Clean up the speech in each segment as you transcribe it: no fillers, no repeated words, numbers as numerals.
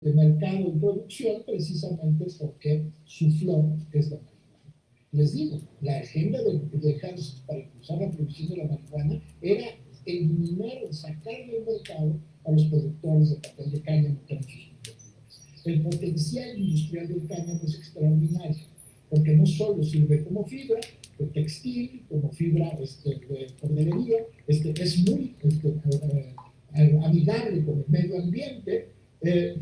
de mercado y producción precisamente porque su flor es la marihuana. Les digo, la agenda de Hansen para impulsar la producción de la marihuana era eliminar, sacar del mercado a los productores de papel de cáñamo que eran sus competidores. El potencial industrial del cáñamo es extraordinario, porque no solo sirve como fibra, textil, como fibra de corderería, es muy amigable con el medio ambiente,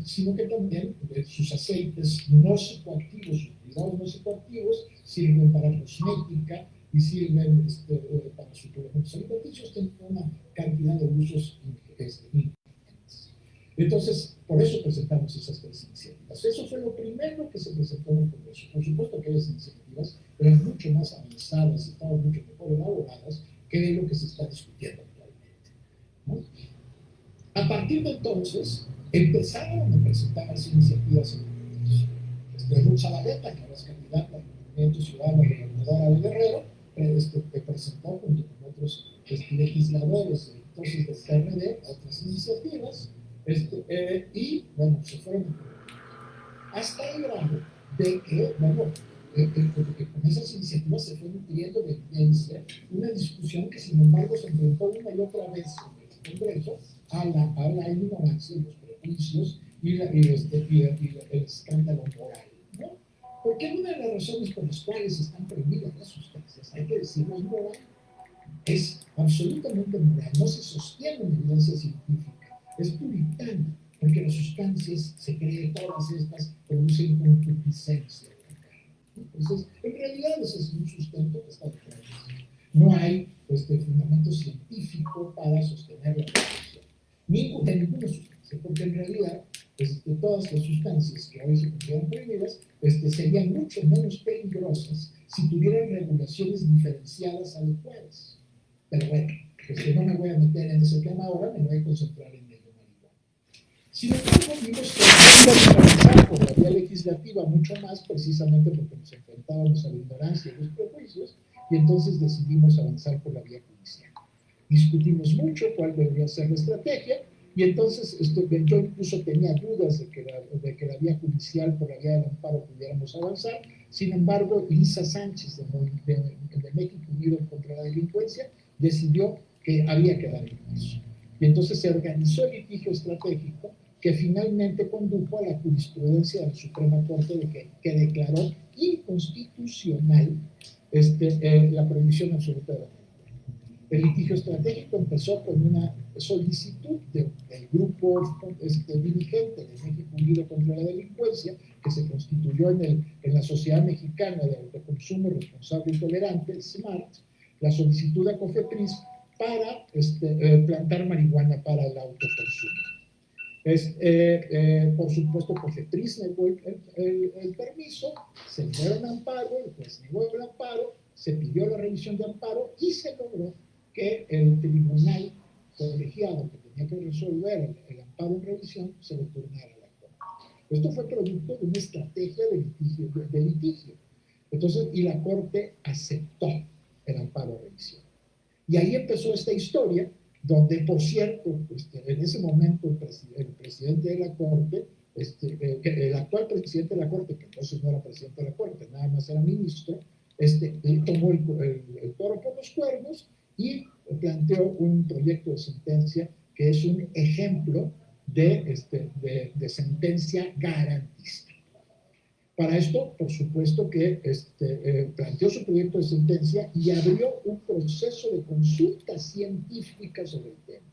sino que también sus aceites no psicoactivos, sus cuidados no psicoactivos, sirven para cosmética y sirven para suplementos alimenticios, tienen una cantidad de usos importantes. Entonces, por eso presentamos esas tres iniciativas. Eso fue lo primero que se presentó en el Congreso. Por supuesto que esas iniciativas eran mucho más avanzadas y estaban mucho mejor elaboradas que lo que se está discutiendo actualmente, ¿no? A partir de entonces, empezaron a presentarse iniciativas en el Congreso. Ruth Zabaleta, que era candidata al Movimiento Ciudadano Gobernadora de Guerrero, presentó junto con otros legisladores entonces del PRD otras iniciativas, y bueno, se fueron hasta el grado de que, bueno, con esas iniciativas se fue nutriendo de evidencia una discusión que sin embargo se enfrentó una y otra vez en el Congreso a la ignorancia y los prejuicios y el escándalo moral, ¿no? Porque una de las razones por las cuales están prohibidas las sustancias, hay que decirlo, es moral, es absolutamente moral, no se sostiene en evidencia científica, es puritana, porque las sustancias, se cree, todas estas producen concupiscencia. Entonces, en realidad ese es un sustento que está detrás. No hay fundamento científico para sostener la producción. De ninguna sustancia, porque en realidad todas las sustancias que hoy se consideran prohibidas serían mucho menos peligrosas si tuvieran regulaciones diferenciadas adecuadas. Pero bueno, no me voy a meter en ese tema ahora, me voy a concentrar en ello. Sin embargo, vimos que íbamos a avanzar por la vía legislativa mucho más, precisamente porque nos enfrentábamos a la ignorancia y los prejuicios, y entonces decidimos avanzar por la vía judicial. Discutimos mucho cuál debería ser la estrategia, y entonces yo incluso tenía dudas de que la vía judicial, por la vía del amparo, pudiéramos avanzar. Sin embargo, Lisa Sánchez, de México Unido contra la Delincuencia, decidió que había que dar el paso. Y entonces se organizó el litigio estratégico que finalmente condujo a la jurisprudencia de la Suprema Corte que declaró inconstitucional la prohibición absoluta de la marihuana. El litigio estratégico empezó con una solicitud del grupo dirigente de México Unido contra la Delincuencia, que se constituyó en la Sociedad Mexicana de Autoconsumo Responsable y Tolerante, el SMART, la solicitud a COFEPRIS para plantar marihuana para el autoconsumo. Por supuesto, COFEPRIS negó el permiso, se fueron a amparo, el juez negó el amparo, se pidió la revisión de amparo y se logró que el tribunal colegiado que tenía que resolver el amparo en revisión se lo turnara a la Corte. Esto fue producto de una estrategia de litigio. Entonces, y la Corte aceptó el amparo en revisión. Y ahí empezó esta historia, donde, por cierto, en ese momento el presidente de la Corte, el actual presidente de la Corte, que entonces no era presidente de la Corte, nada más era ministro, tomó el toro por los cuernos y planteó un proyecto de sentencia que es un ejemplo de sentencia garantista. Para esto, por supuesto que planteó su proyecto de sentencia y abrió un proceso de consulta científica sobre el tema.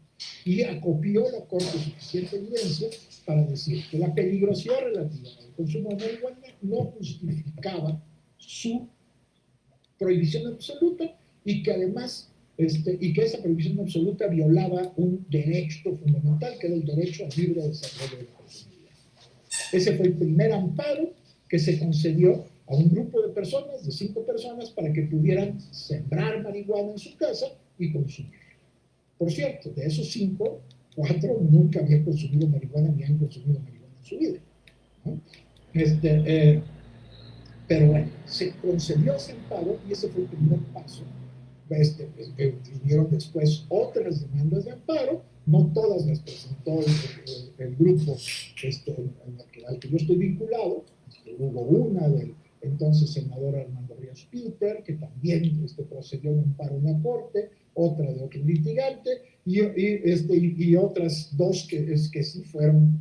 Y acopió la Corte suficiente evidencia para decir que la peligrosidad relativa al consumo de marihuana no justificaba su prohibición absoluta y que además y que esa prohibición absoluta violaba un derecho fundamental, que era el derecho al libre desarrollo de la personalidad. Ese fue el primer amparo que se concedió a un grupo de personas, de 5 personas, para que pudieran sembrar marihuana en su casa y consumirla. Por cierto, de esos 5, 4 nunca habían consumido marihuana ni han consumido marihuana en su vida, ¿no? Pero bueno, se concedió ese amparo y ese fue el primer paso. Vinieron después otras demandas de amparo no todas las presentó el grupo al que yo estoy vinculado. Hubo una del entonces senador Armando Ríos Peter, que también procedió en un amparo en la Corte, otra de otro litigante, y otras dos que sí fueron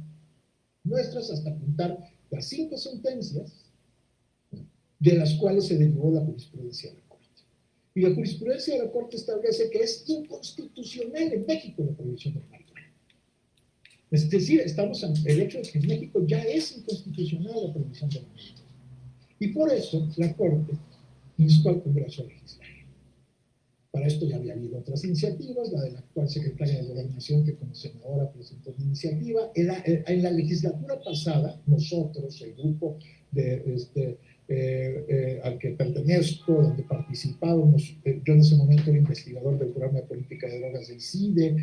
nuestras, hasta apuntar las 5 sentencias de las cuales se derivó la jurisprudencia de la Corte. Y la jurisprudencia de la Corte establece que es inconstitucional en México la prohibición del marihuana. Es decir, estamos ante el hecho de que en México ya es inconstitucional la prohibición del marihuana. Y por eso la Corte instó al Congreso a legislar. Para esto ya había habido otras iniciativas, la de la actual secretaria de Gobernación, que como senadora presentó una iniciativa. En la legislatura pasada, nosotros, el grupo al que pertenezco, donde participábamos, yo en ese momento era investigador del programa de política de drogas del CIDE,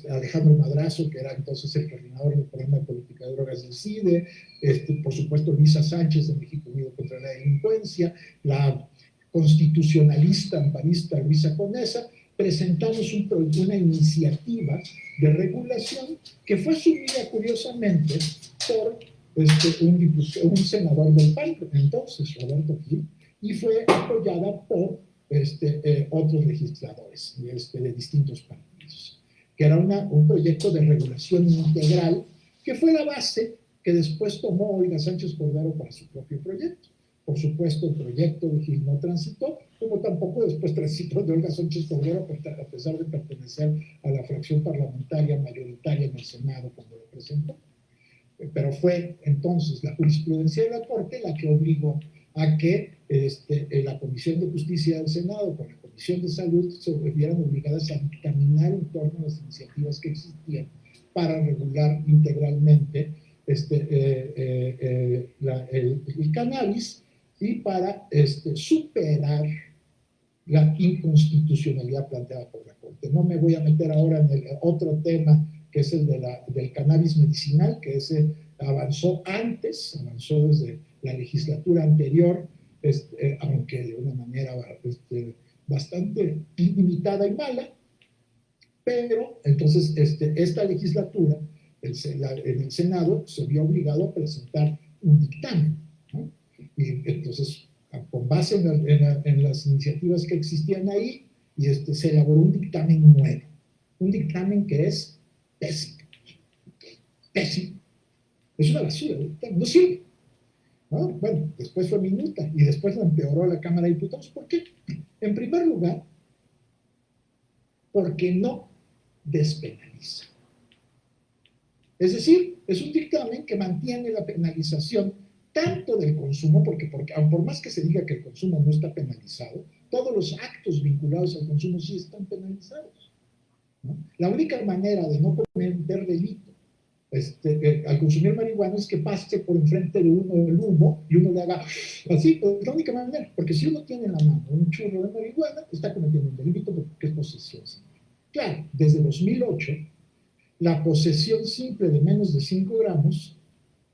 Alejandro Madrazo, que era entonces el coordinador del programa de política de drogas del CIDE, por supuesto Luisa Sánchez de México Unido contra la Delincuencia, la constitucionalista, amparista Luisa Conesa, presentamos una iniciativa de regulación que fue asumida curiosamente por un senador del PAN, entonces Roberto Gil, y fue apoyada por otros legisladores de distintos partidos, que era un proyecto de regulación integral que fue la base que después tomó Olga Sánchez Cordero para su propio proyecto. Por supuesto, el proyecto de Gil no transitó, como tampoco después transitó de Olga Sánchez Cordero, a pesar de pertenecer a la fracción parlamentaria mayoritaria en el Senado cuando lo presentó. Pero fue entonces la jurisprudencia de la Corte la que obligó a que la Comisión de Justicia del Senado con la Comisión de Salud se vieran obligadas a dictaminar en torno a las iniciativas que existían para regular integralmente el cannabis y para superar la inconstitucionalidad planteada por la Corte. No me voy a meter ahora en el otro tema, que es el del cannabis medicinal, que ese avanzó desde la legislatura anterior, aunque de una manera bastante limitada y mala, pero entonces esta legislatura, en el Senado, se vio obligado a presentar un dictamen, ¿no? Y entonces, con base en las iniciativas que existían ahí, se elaboró un dictamen nuevo, un dictamen que es pésimo, pésimo, es una basura, no sirve, ¿no? Bueno, después fue minuta y después lo empeoró la Cámara de Diputados. ¿Por qué? En primer lugar, porque no despenaliza. Es decir, es un dictamen que mantiene la penalización tanto del consumo, porque por más que se diga que el consumo no está penalizado, todos los actos vinculados al consumo sí están penalizados, ¿no? La única manera de no cometer delito al consumir marihuana es que pase por enfrente de uno el humo y uno le haga así, es la única manera, porque si uno tiene en la mano un churro de marihuana, está cometiendo un delito porque es posesión. Claro, desde 2008, la posesión simple de menos de 5 gramos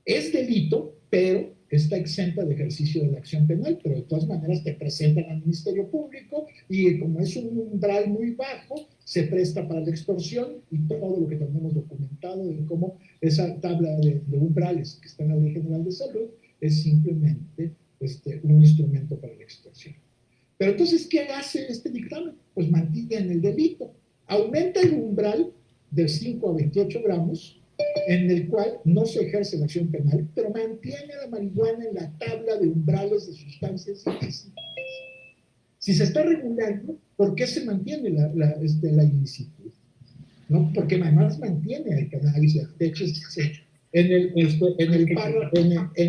es delito, pero está exenta de ejercicio de la acción penal, pero de todas maneras te presentan al Ministerio Público y como es un umbral muy bajo, se presta para la extorsión y todo lo que tenemos documentado de cómo esa tabla de umbrales que está en la Ley General de Salud es simplemente un instrumento para la extorsión. Pero entonces, ¿qué hace este dictamen? Pues mantiene el delito, aumenta el umbral de 5 a 28 gramos, en el cual no se ejerce la acción penal, pero mantiene la marihuana en la tabla de umbrales de sustancias ilícitas. Si se está regulando, ¿por qué se mantiene la ilicitud? ¿No? Porque además mantiene el cannabis. De hecho, en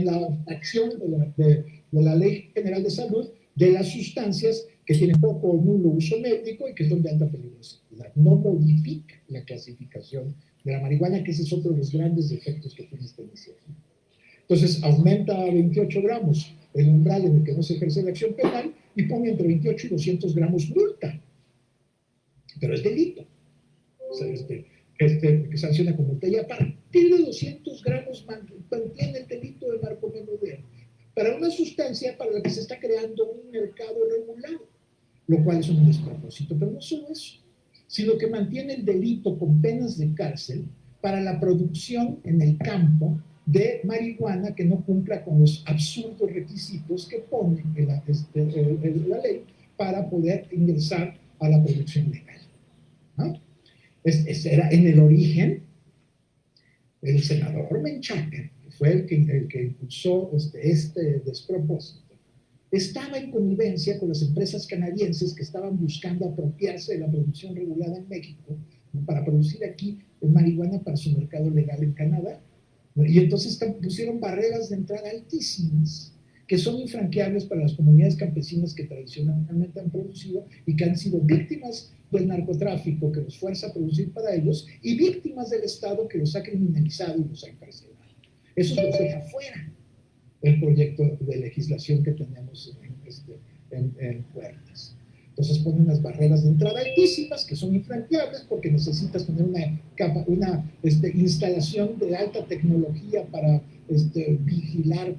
la acción de la Ley General de Salud, de las sustancias que tienen poco o nulo uso médico y que son de alta peligrosidad. No modifica la clasificación de la marihuana, que ese es otro de los grandes defectos que tiene esta iniciativa. Entonces, aumenta a 28 gramos el umbral en el que no se ejerce la acción penal y pone entre 28 y 200 gramos multa. Pero es delito. O sea, que sanciona con multa. Y a partir de 200 gramos mantiene el delito de narcomenudeo para una sustancia para la que se está creando un mercado regulado, lo cual es un despropósito. Pero no solo eso, sino que mantiene el delito con penas de cárcel para la producción en el campo de marihuana que no cumpla con los absurdos requisitos que pone la ley para poder ingresar a la producción legal, ¿no? Era en el origen el senador Menchaca, que fue el que impulsó este despropósito, estaba en connivencia con las empresas canadienses que estaban buscando apropiarse de la producción regulada en México, ¿no?, para producir aquí marihuana para su mercado legal en Canadá, ¿no? Y entonces pusieron barreras de entrada altísimas, que son infranqueables para las comunidades campesinas que tradicionalmente han producido y que han sido víctimas del narcotráfico que los fuerza a producir para ellos y víctimas del Estado que los ha criminalizado y los ha encarcelado. Eso los deja fuera el proyecto de legislación que tenemos en puertas. Entonces ponen unas barreras de entrada altísimas que son infranqueables porque necesitas tener una instalación de alta tecnología para vigilar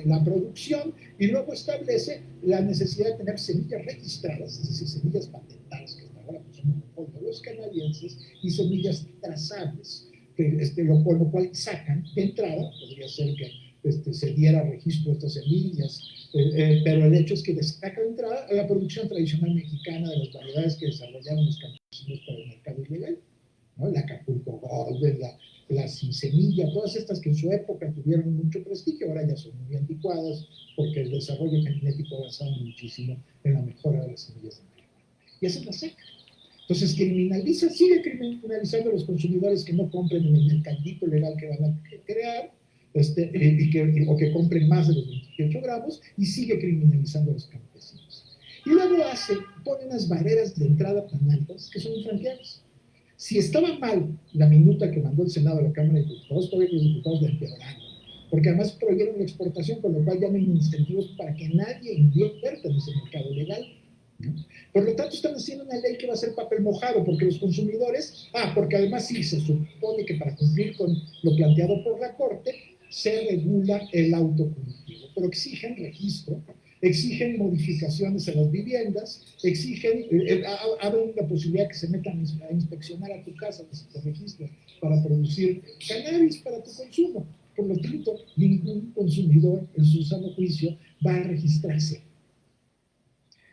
la producción, y luego establece la necesidad de tener semillas registradas, es decir, semillas patentadas, que hasta ahora pues, son monopolio de los canadienses, y semillas trazables, con lo cual sacan de entrada, podría ser que se diera registro de estas semillas, pero el hecho es que destaca de entrada a la producción tradicional mexicana de las variedades que desarrollaron los campesinos para el mercado ilegal, ¿no? La Acapulco Golden, la sin semilla, todas estas que en su época tuvieron mucho prestigio, ahora ya son muy anticuadas porque el desarrollo genético ha avanzado muchísimo en la mejora de las semillas de marihuana. Y esa es la seca. Entonces sigue criminalizando a los consumidores que no compren en el mercadito legal que van a crear, o que compren más de los 28 gramos, y sigue criminalizando a los campesinos. Y luego pone unas barreras de entrada tan altas que son infranqueables. Si estaba mal la minuta que mandó el Senado a la Cámara de Diputados, todavía los diputados la empeoraron, porque además prohibieron la exportación, con lo cual ya no hay incentivos para que nadie invierta en ese mercado legal, ¿no? Por lo tanto, están haciendo una ley que va a ser papel mojado, porque los consumidores, porque además sí se supone que para cumplir con lo planteado por la Corte, se regula el autocultivo, pero exigen registro, exigen modificaciones en las viviendas, abren la posibilidad que se metan a inspeccionar a tu casa si te registran para producir cannabis para tu consumo. Por lo tanto, ningún consumidor en su sano juicio va a registrarse.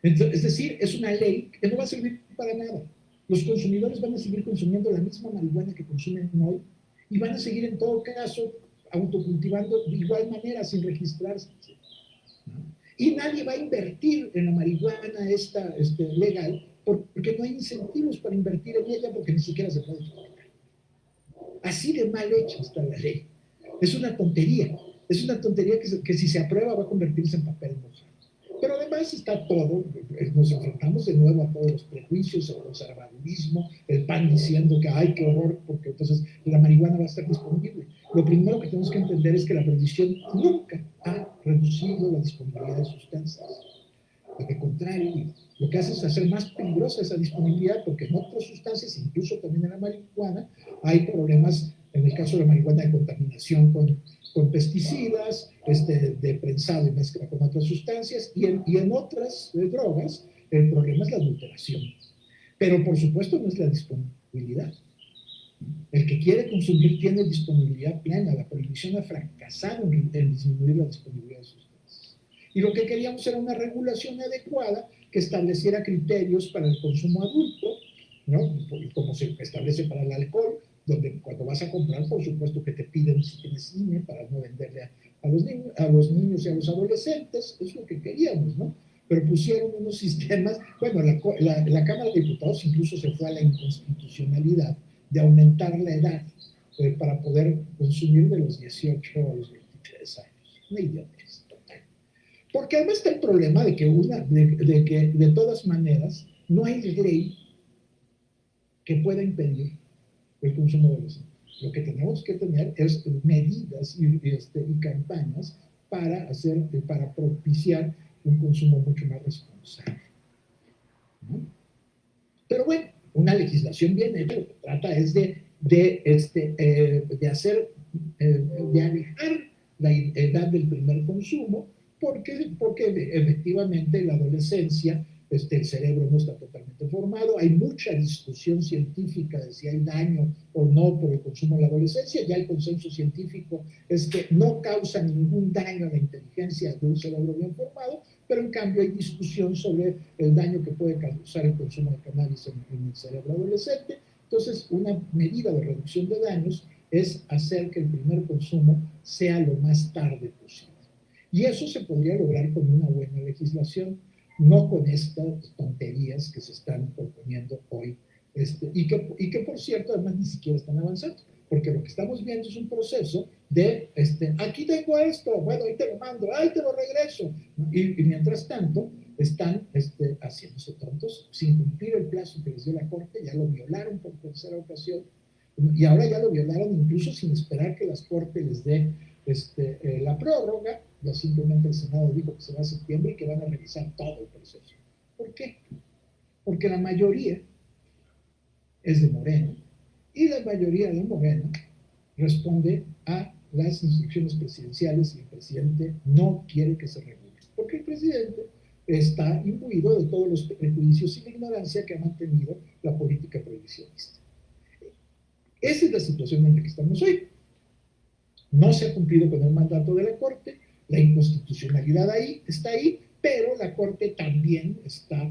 Entonces, es decir, es una ley que no va a servir para nada. Los consumidores van a seguir consumiendo la misma marihuana que consumen hoy y van a seguir en todo caso autocultivando de igual manera sin registrarse, ¿no? Y nadie va a invertir en la marihuana legal porque no hay incentivos para invertir en ella, porque ni siquiera se puede fabricar. Así de mal hecha está la ley. Es una tontería que si se aprueba va a convertirse en papel mojado. Pero además está todo, nos enfrentamos de nuevo a todos los prejuicios, el conservadurismo, el PAN diciendo que ¡ay, qué horror!, porque entonces la marihuana va a estar disponible. Lo primero que tenemos que entender es que la prohibición nunca ha reducido la disponibilidad de sustancias. Al contrario, lo que hace es hacer más peligrosa esa disponibilidad, porque en otras sustancias, incluso también en la marihuana, hay problemas, en el caso de la marihuana, de contaminación con pesticidas, de prensado y mezcla con otras sustancias, y en otras drogas, el problema es la adulteración. Pero por supuesto no es la disponibilidad. El que quiere consumir tiene disponibilidad plena. La prohibición ha fracasado en disminuir la disponibilidad de sustancias. Y lo que queríamos era una regulación adecuada que estableciera criterios para el consumo adulto, ¿no?, como se establece para el alcohol, donde cuando vas a comprar, por supuesto que te piden si tienes INE para no venderle a los niños y a los adolescentes. Es lo que queríamos, ¿no? Pero pusieron unos sistemas, bueno, la Cámara de Diputados incluso se fue a la inconstitucionalidad de aumentar la edad para poder consumir de los 18 a los 23 años. Una idiotez total. Porque además está el problema de que de todas maneras no hay ley que pueda impedir el consumo de los niños. Lo que tenemos que tener es medidas y campañas para propiciar un consumo mucho más responsable, ¿no? Pero bueno, una legislación bien hecha lo que trata es de alejar la edad del primer consumo, porque efectivamente la adolescencia el cerebro no está totalmente formado, hay mucha discusión científica de si hay daño o no por el consumo en la adolescencia, ya el consenso científico es que no causa ningún daño a la inteligencia de un cerebro bien formado, pero en cambio hay discusión sobre el daño que puede causar el consumo de cannabis en el cerebro adolescente. Entonces, una medida de reducción de daños es hacer que el primer consumo sea lo más tarde posible. Y eso se podría lograr con una buena legislación, no con estas tonterías que se están proponiendo hoy, y que por cierto además ni siquiera están avanzando, porque lo que estamos viendo es un proceso de, aquí tengo esto, bueno, ahí te lo mando, ahí te lo regreso, y mientras tanto están haciéndose tontos sin cumplir el plazo que les dio la Corte, ya lo violaron por tercera ocasión, y ahora ya lo violaron incluso sin esperar que las Cortes les dé la prórroga. Ya simplemente el Senado dijo que se va a septiembre y que van a revisar todo el proceso. ¿Por qué? Porque la mayoría es de Morena y la mayoría de Morena responde a las instrucciones presidenciales y el presidente no quiere que se regule. Porque el presidente está imbuido de todos los prejuicios y la ignorancia que ha mantenido la política prohibicionista. Esa es la situación en la que estamos hoy. No se ha cumplido con el mandato de la Corte, la inconstitucionalidad está ahí, pero la Corte también está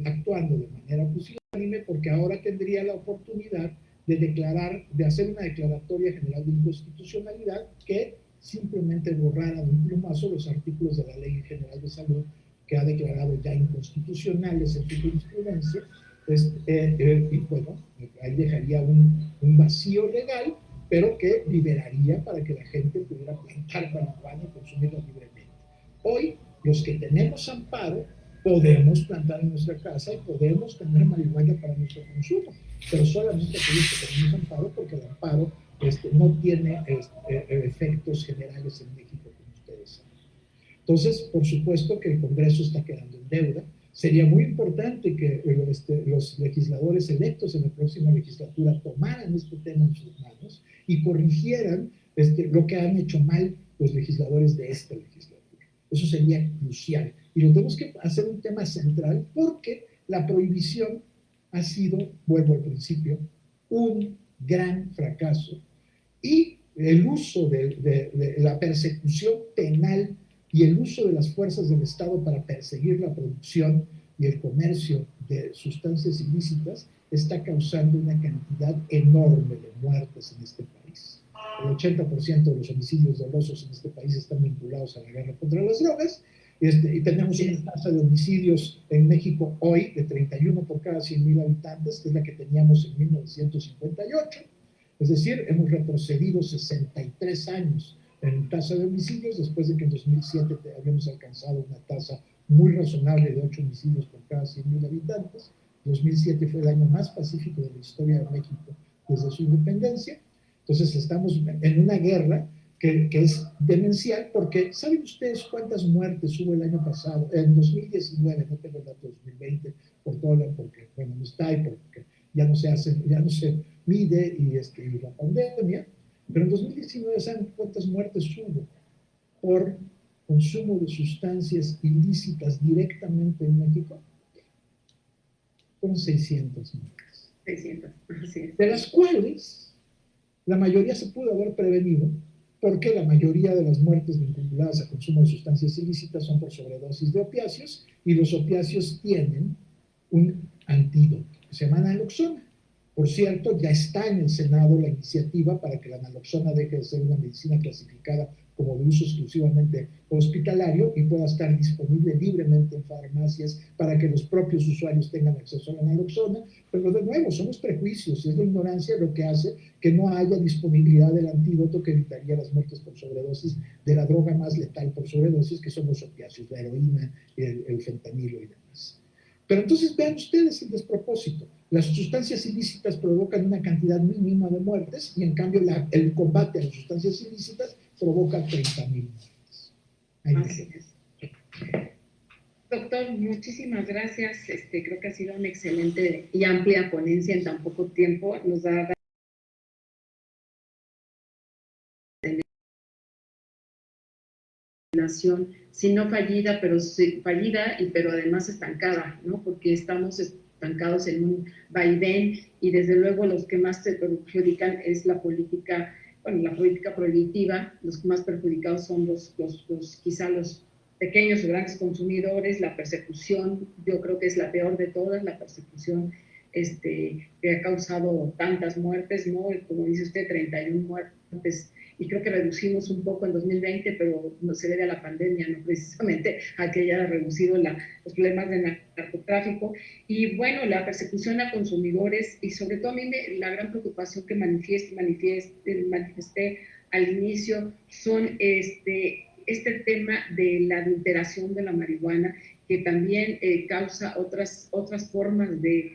actuando de manera pusilánime porque ahora tendría la oportunidad de hacer una declaratoria general de inconstitucionalidad que simplemente borrara de un plumazo los artículos de la Ley General de Salud que ha declarado ya inconstitucionales en su jurisprudencia, y bueno, ahí dejaría un vacío legal, pero que liberaría para que la gente pudiera plantar marihuana y consumirla libremente. Hoy, los que tenemos amparo, podemos plantar en nuestra casa y podemos tener marihuana para nuestro consumo, pero solamente aquellos que tenemos amparo, porque el amparo no tiene efectos generales en México, como ustedes saben. Entonces, por supuesto que el Congreso está quedando en deuda. Sería muy importante que los legisladores electos en la próxima legislatura tomaran este tema en sus manos y corrigieran lo que han hecho mal los legisladores de esta legislatura. Eso sería crucial. Y lo tenemos que hacer un tema central porque la prohibición ha sido, vuelvo al principio, un gran fracaso. Y el uso de la persecución penal y el uso de las fuerzas del Estado para perseguir la producción y el comercio de sustancias ilícitas está causando una cantidad enorme de muertes en este país. El 80% de los homicidios dolosos en este país están vinculados a la guerra contra las drogas, y tenemos una tasa de homicidios en México hoy de 31 por cada 100,000 habitantes, que es la que teníamos en 1958. Es decir, hemos retrocedido 63 años en tasa de homicidios, después de que en 2007 habíamos alcanzado una tasa muy razonable de 8 homicidios por cada 100,000 habitantes. 2007 fue el año más pacífico de la historia de México desde su independencia. Entonces estamos en una guerra que es demencial, porque ¿saben ustedes cuántas muertes hubo el año pasado? En 2019, no tengo el dato de 2020, porque bueno, no está y porque ya no se mide y la pandemia, pero en 2019, ¿saben cuántas muertes hubo por consumo de sustancias ilícitas directamente en México? Fueron 600 muertes. 600, sí. De las cuales la mayoría se pudo haber prevenido, porque la mayoría de las muertes vinculadas a consumo de sustancias ilícitas son por sobredosis de opiáceos, y los opiáceos tienen un antídoto que se llama naloxona. Por cierto, ya está en el Senado la iniciativa para que la naloxona deje de ser una medicina clasificada como de uso exclusivamente hospitalario y pueda estar disponible libremente en farmacias para que los propios usuarios tengan acceso a la naloxona. Pero de nuevo, son los prejuicios y es la ignorancia lo que hace que no haya disponibilidad del antídoto que evitaría las muertes por sobredosis de la droga más letal por sobredosis, que son los opiáceos, la heroína, el fentanilo y demás. Pero entonces vean ustedes el despropósito. Las sustancias ilícitas provocan una cantidad mínima de muertes y en cambio el combate a las sustancias ilícitas provoca 30,000 muertes. Así es. Doctor, muchísimas gracias. Creo que ha sido una excelente y amplia ponencia en tan poco tiempo. Nos ha legislación, si no fallida, pero sí, fallida, pero además estancada, ¿no? Porque estamos estancados en un vaivén y desde luego los que más se perjudican es la política, bueno, la política prohibitiva. Los más perjudicados son quizá los pequeños o grandes consumidores. La persecución, yo creo que es la peor de todas, la persecución que ha causado tantas muertes, ¿no? Como dice usted, 31 muertes, y creo que reducimos un poco en 2020, pero no se debe a la pandemia, no precisamente a que haya reducido los problemas de narcotráfico. Y bueno, la persecución a consumidores, y sobre todo a mí la gran preocupación que manifesté al inicio son este tema de la adulteración de la marihuana, que también causa otras formas de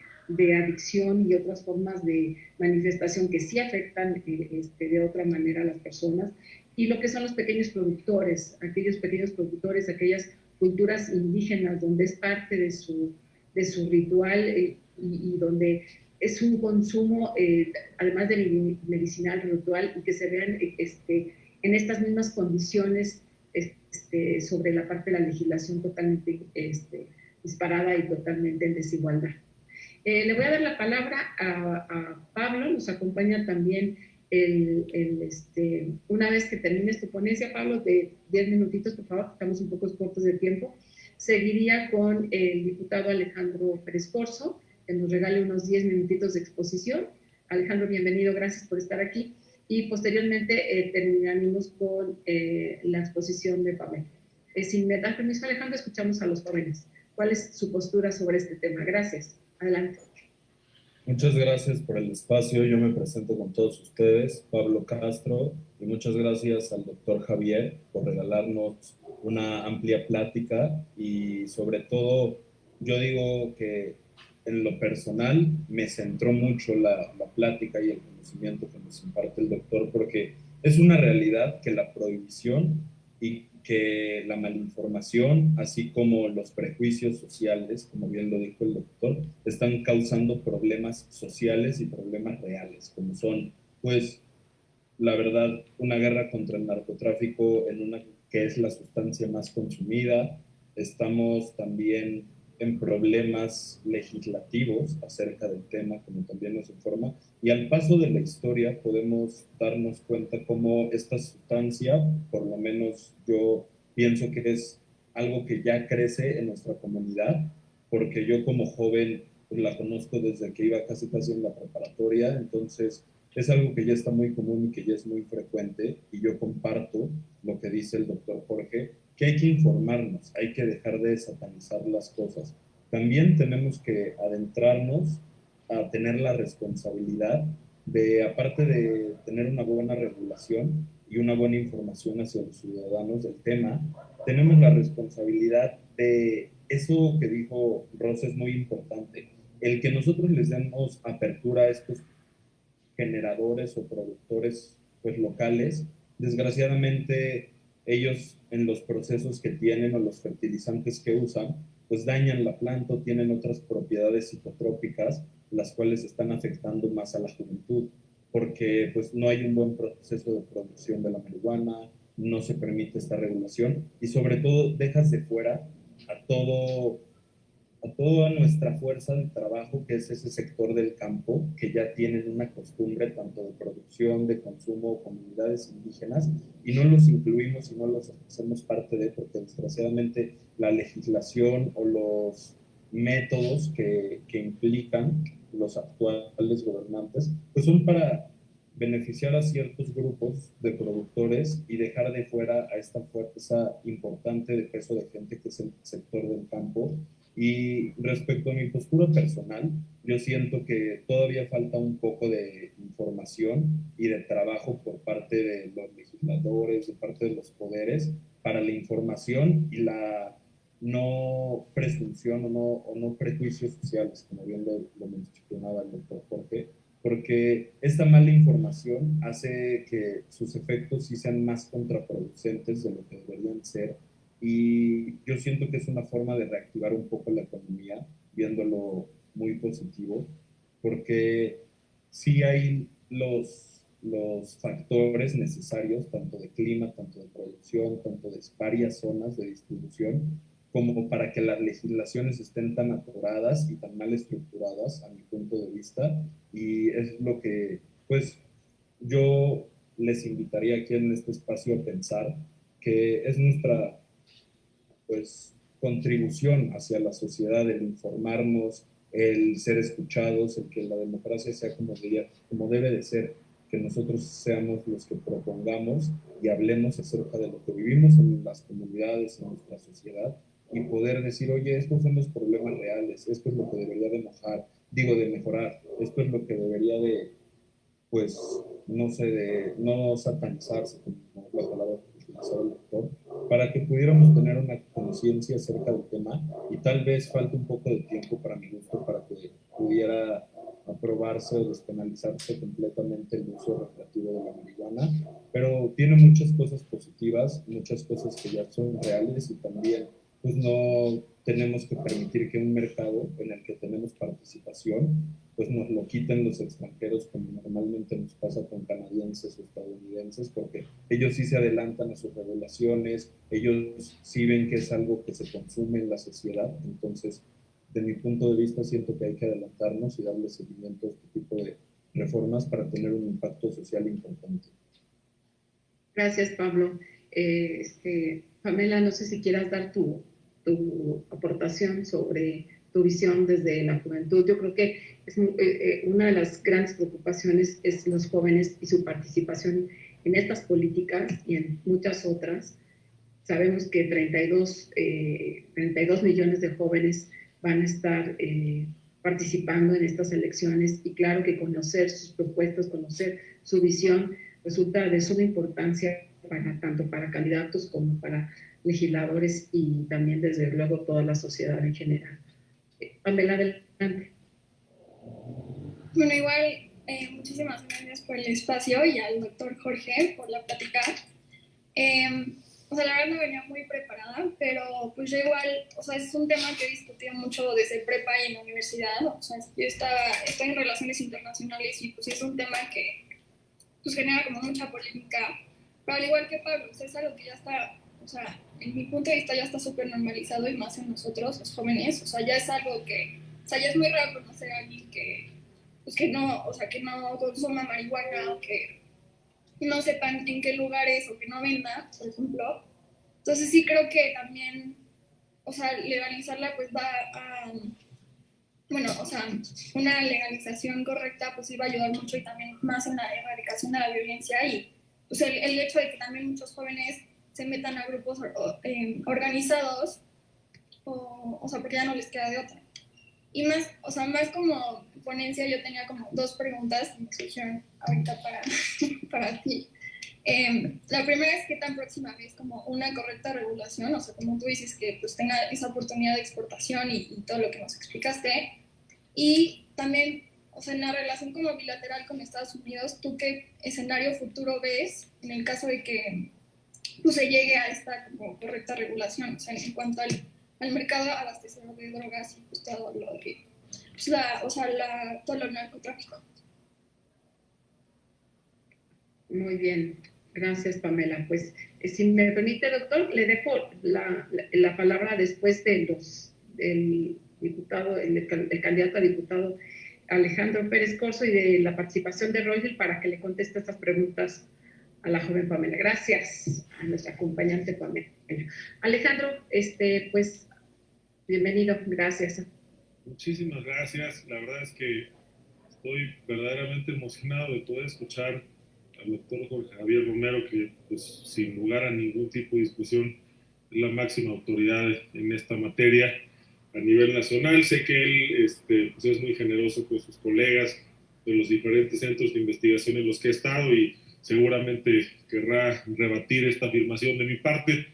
adicción y otras formas de manifestación que sí afectan de otra manera a las personas, y lo que son los pequeños productores, aquellos pequeños productores, aquellas culturas indígenas donde es parte de su ritual y donde es un consumo, además de medicinal, ritual, y que se vean en estas mismas condiciones sobre la parte de la legislación totalmente disparada y totalmente en desigualdad. Le voy a dar la palabra a Pablo. Nos acompaña también una vez que termines tu ponencia, Pablo, de 10 minutitos, por favor, estamos un poco cortos de tiempo. Seguiría con el diputado Alejandro Pérez Corzo, que nos regale unos 10 minutitos de exposición. Alejandro, bienvenido, gracias por estar aquí. Y posteriormente terminaremos con la exposición de Pablo. Si me da permiso, Alejandro, escuchamos a los jóvenes. ¿Cuál es su postura sobre este tema? Gracias. Adelante. Muchas gracias por el espacio. Yo me presento con todos ustedes, Pablo Castro, y muchas gracias al doctor Javier por regalarnos una amplia plática, y sobre todo yo digo que en lo personal me centró mucho la plática y el conocimiento que nos imparte el doctor, porque es una realidad que la prohibición y que la malinformación, así como los prejuicios sociales, como bien lo dijo el doctor, están causando problemas sociales y problemas reales, como son, pues, la verdad, una guerra contra el narcotráfico en una que es la sustancia más consumida. Estamos también en problemas legislativos acerca del tema, como también nos informa, y al paso de la historia podemos darnos cuenta cómo esta sustancia, por lo menos yo pienso que es algo que ya crece en nuestra comunidad, porque yo como joven pues, la conozco desde que iba casi en la preparatoria. Entonces es algo que ya está muy común y que ya es muy frecuente, y yo comparto lo que dice el doctor Jorge, que hay que informarnos, hay que dejar de satanizar las cosas. También tenemos que adentrarnos a tener la responsabilidad de, aparte de tener una buena regulación y una buena información hacia los ciudadanos del tema, tenemos la responsabilidad de eso que dijo Rosa, es muy importante, el que nosotros les demos apertura a estos generadores o productores pues locales. Desgraciadamente ellos en los procesos que tienen o los fertilizantes que usan pues dañan la planta o tienen otras propiedades psicotrópicas, las cuales están afectando más a la juventud, porque pues no hay un buen proceso de producción de la marihuana, no se permite esta regulación, y sobre todo dejas de fuera a todo a toda nuestra fuerza de trabajo, que es ese sector del campo, que ya tienen una costumbre tanto de producción, de consumo, comunidades indígenas, y no los incluimos y no los hacemos parte de, porque desgraciadamente la legislación o los métodos que implican los actuales gobernantes, pues son para beneficiar a ciertos grupos de productores y dejar de fuera a esta fuerza importante de peso de gente que es el sector del campo. Y respecto a mi postura personal, yo siento que todavía falta un poco de información y de trabajo por parte de los legisladores, de parte de los poderes, para la información y la no presunción o no prejuicios sociales, como bien lo mencionaba el doctor Jorge, porque esta mala información hace que sus efectos sí sean más contraproducentes de lo que deberían ser, y yo siento que es una forma de reactivar un poco la economía, viéndolo muy positivo, porque sí hay los factores necesarios, tanto de clima, tanto de producción, tanto de varias zonas de distribución, como para que las legislaciones estén tan atoradas y tan mal estructuradas, a mi punto de vista, y es lo que, pues, yo les invitaría aquí en este espacio a pensar que es nuestra, pues, contribución hacia la sociedad, el informarnos, el ser escuchados, el que la democracia sea como debe de ser, que nosotros seamos los que propongamos y hablemos acerca de lo que vivimos en las comunidades, en nuestra sociedad, y poder decir, oye, estos son los problemas reales, esto es lo que debería de mejorar, esto es lo que debería de, pues, no sé, de no satanizarse, como es la palabra que utilizó el doctor, para que pudiéramos tener una conciencia acerca del tema, y tal vez falte un poco de tiempo para mi gusto para que pudiera aprobarse o despenalizarse completamente el uso recreativo de la marihuana, pero tiene muchas cosas positivas, muchas cosas que ya son reales, y también pues no tenemos que permitir que un mercado en el que tenemos participación pues nos lo quiten los extranjeros, como normalmente nos pasa con canadienses o estadounidenses, porque ellos sí se adelantan a sus regulaciones, ellos sí ven que es algo que se consume en la sociedad. Entonces, de mi punto de vista, siento que hay que adelantarnos y darle seguimiento a este tipo de reformas para tener un impacto social importante. Gracias, Pablo. Pamela, no sé si quieras dar tu aportación sobre tu visión desde la juventud. Yo creo que una de las grandes preocupaciones es los jóvenes y su participación en estas políticas y en muchas otras. Sabemos que 32 millones de jóvenes van a estar participando en estas elecciones, y claro que conocer sus propuestas, conocer su visión, resulta de suma importancia tanto para candidatos como para legisladores, y también desde luego toda la sociedad en general. Pamela, adelante. Bueno, igual, muchísimas gracias por el espacio y al doctor Jorge por la plática. O sea, la verdad no venía muy preparada, pero pues yo igual, o sea, es un tema que he discutido mucho desde prepa y en la universidad. O sea, yo estoy en relaciones internacionales, y pues es un tema que pues genera como mucha polémica, pero al igual que Pablo, o sea, es algo que ya está, o sea, en mi punto de vista ya está súper normalizado, y más en nosotros, los jóvenes. O sea, ya es algo que, o sea, ya es muy raro conocer a alguien que, pues que no, o sea, que no consuma marihuana, o que no sepan en qué lugares, o que no venda, por ejemplo. Entonces sí creo que también, o sea, legalizarla pues va a, bueno, o sea, una legalización correcta pues iba a ayudar mucho, y también más en la erradicación de la violencia, y pues el hecho de que también muchos jóvenes se metan a grupos organizados, o sea, porque ya no les queda de otra. Y más, o sea, más como ponencia, yo tenía como dos preguntas que me surgieron ahorita para ti. La primera es qué tan próxima ves como una correcta regulación, o sea, como tú dices, que pues tenga esa oportunidad de exportación y todo lo que nos explicaste. Y también, o sea, en la relación como bilateral con Estados Unidos, ¿tú qué escenario futuro ves en el caso de que pues, se llegue a esta como correcta regulación? O sea, en cuanto al mercado abastecedor de drogas y pues todo lo de, pues, todo lo narcotráfico. Muy bien, gracias, Pamela. Pues, si me permite, doctor, le dejo la palabra después del diputado, el candidato a diputado Alejandro Pérez Corzo, y de la participación de Royal, para que le conteste estas preguntas a la joven Pamela. Gracias a nuestra acompañante Pamela. Alejandro, pues, bienvenido, gracias. Muchísimas gracias. La verdad es que estoy verdaderamente emocionado de poder escuchar al doctor Jorge Javier Romero, que pues sin lugar a ningún tipo de discusión es la máxima autoridad en esta materia a nivel nacional. Sé que él pues es muy generoso con sus colegas de los diferentes centros de investigación en los que he estado, y seguramente querrá rebatir esta afirmación de mi parte,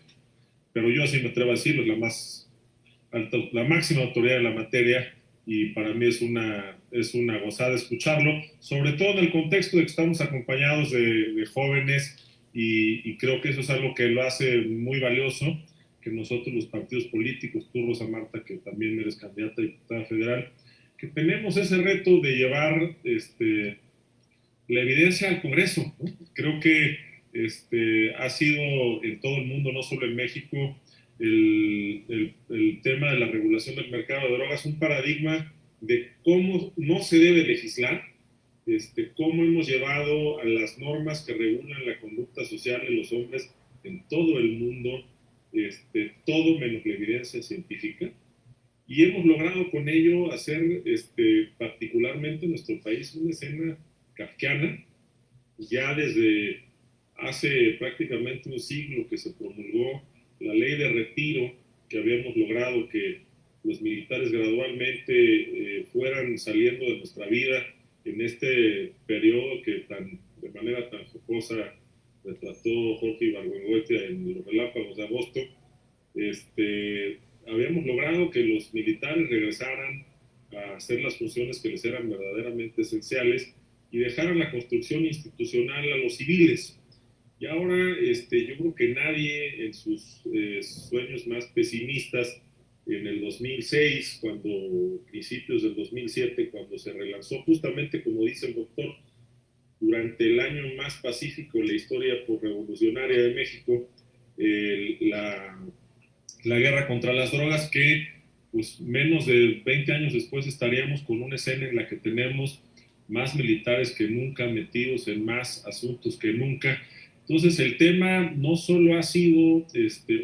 pero yo así me atrevo a decirlo, es la máxima autoridad en la materia, y para mí es una gozada escucharlo, sobre todo en el contexto de que estamos acompañados de jóvenes, y creo que eso es algo que lo hace muy valioso, que nosotros los partidos políticos, tú Rosa Marta, que también eres candidata a diputada federal, que tenemos ese reto de llevar la evidencia al Congreso, ¿no? Creo que ha sido en todo el mundo, no solo en México, el tema de la regulación del mercado de drogas, un paradigma de cómo no se debe legislar, cómo hemos llevado a las normas que regulan la conducta social de los hombres en todo el mundo, todo menos la evidencia científica, y hemos logrado con ello hacer particularmente en nuestro país una escena kafkiana. Ya desde hace prácticamente un siglo que se promulgó la ley de retiro, que habíamos logrado que los militares gradualmente fueran saliendo de nuestra vida en este periodo que de manera tan jocosa retrató Jorge Ibargüengoitia en Los Relámpagos de Agosto. Habíamos logrado que los militares regresaran a hacer las funciones que les eran verdaderamente esenciales y dejaran la construcción institucional a los civiles. Y ahora yo creo que nadie en sus sueños más pesimistas, en el 2006, principios del 2007, cuando se relanzó justamente, como dice el doctor, durante el año más pacífico en la historia revolucionaria de México, la guerra contra las drogas, que pues menos de 20 años después estaríamos con una escena en la que tenemos más militares que nunca metidos en más asuntos que nunca. Entonces el tema no solo ha sido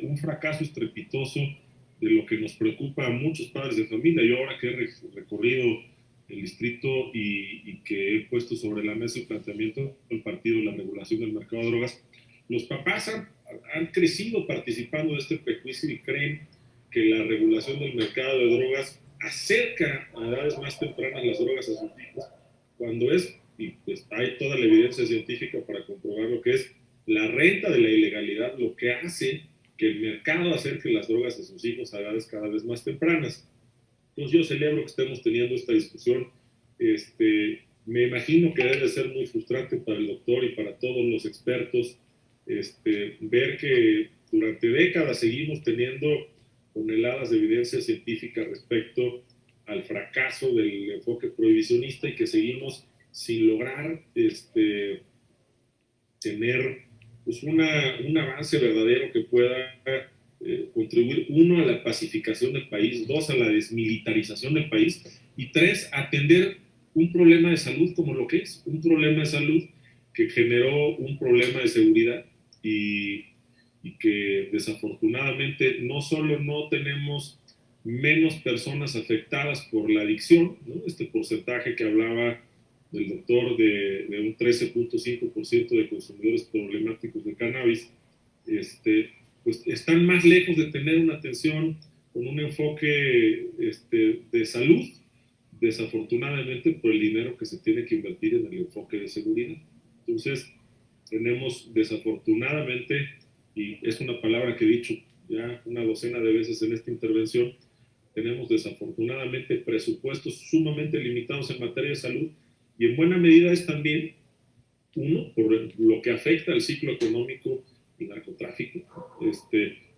un fracaso estrepitoso de lo que nos preocupa a muchos padres de familia. Yo ahora que he recorrido el distrito y que he puesto sobre la mesa el planteamiento del partido de la regulación del mercado de drogas, los papás han crecido participando de este prejuicio y creen que la regulación del mercado de drogas acerca a edades más tempranas las drogas a sus hijos, cuando y pues hay toda la evidencia científica para comprobar lo que es la renta de la ilegalidad, lo que hace que el mercado acerque las drogas a sus hijos a edades cada vez más tempranas. Entonces yo celebro que estemos teniendo esta discusión. Me imagino que debe ser muy frustrante para el doctor y para todos los expertos ver que durante décadas seguimos teniendo toneladas de evidencia científica respecto al fracaso del enfoque prohibicionista y que seguimos sin lograr tener pues un avance verdadero que pueda contribuir, uno, a la pacificación del país, dos, a la desmilitarización del país, y tres, atender un problema de salud como lo que es, un problema de salud que generó un problema de seguridad y que desafortunadamente no solo no tenemos menos personas afectadas por la adicción, ¿no? Este porcentaje que hablaba del doctor de un 13.5% de consumidores problemáticos de cannabis, pues están más lejos de tener una atención con un enfoque de salud, desafortunadamente por el dinero que se tiene que invertir en el enfoque de seguridad. Entonces, tenemos desafortunadamente, y es una palabra que he dicho ya una docena de veces en esta intervención, tenemos desafortunadamente presupuestos sumamente limitados en materia de salud, y en buena medida es también, uno, por lo que afecta al ciclo económico y narcotráfico,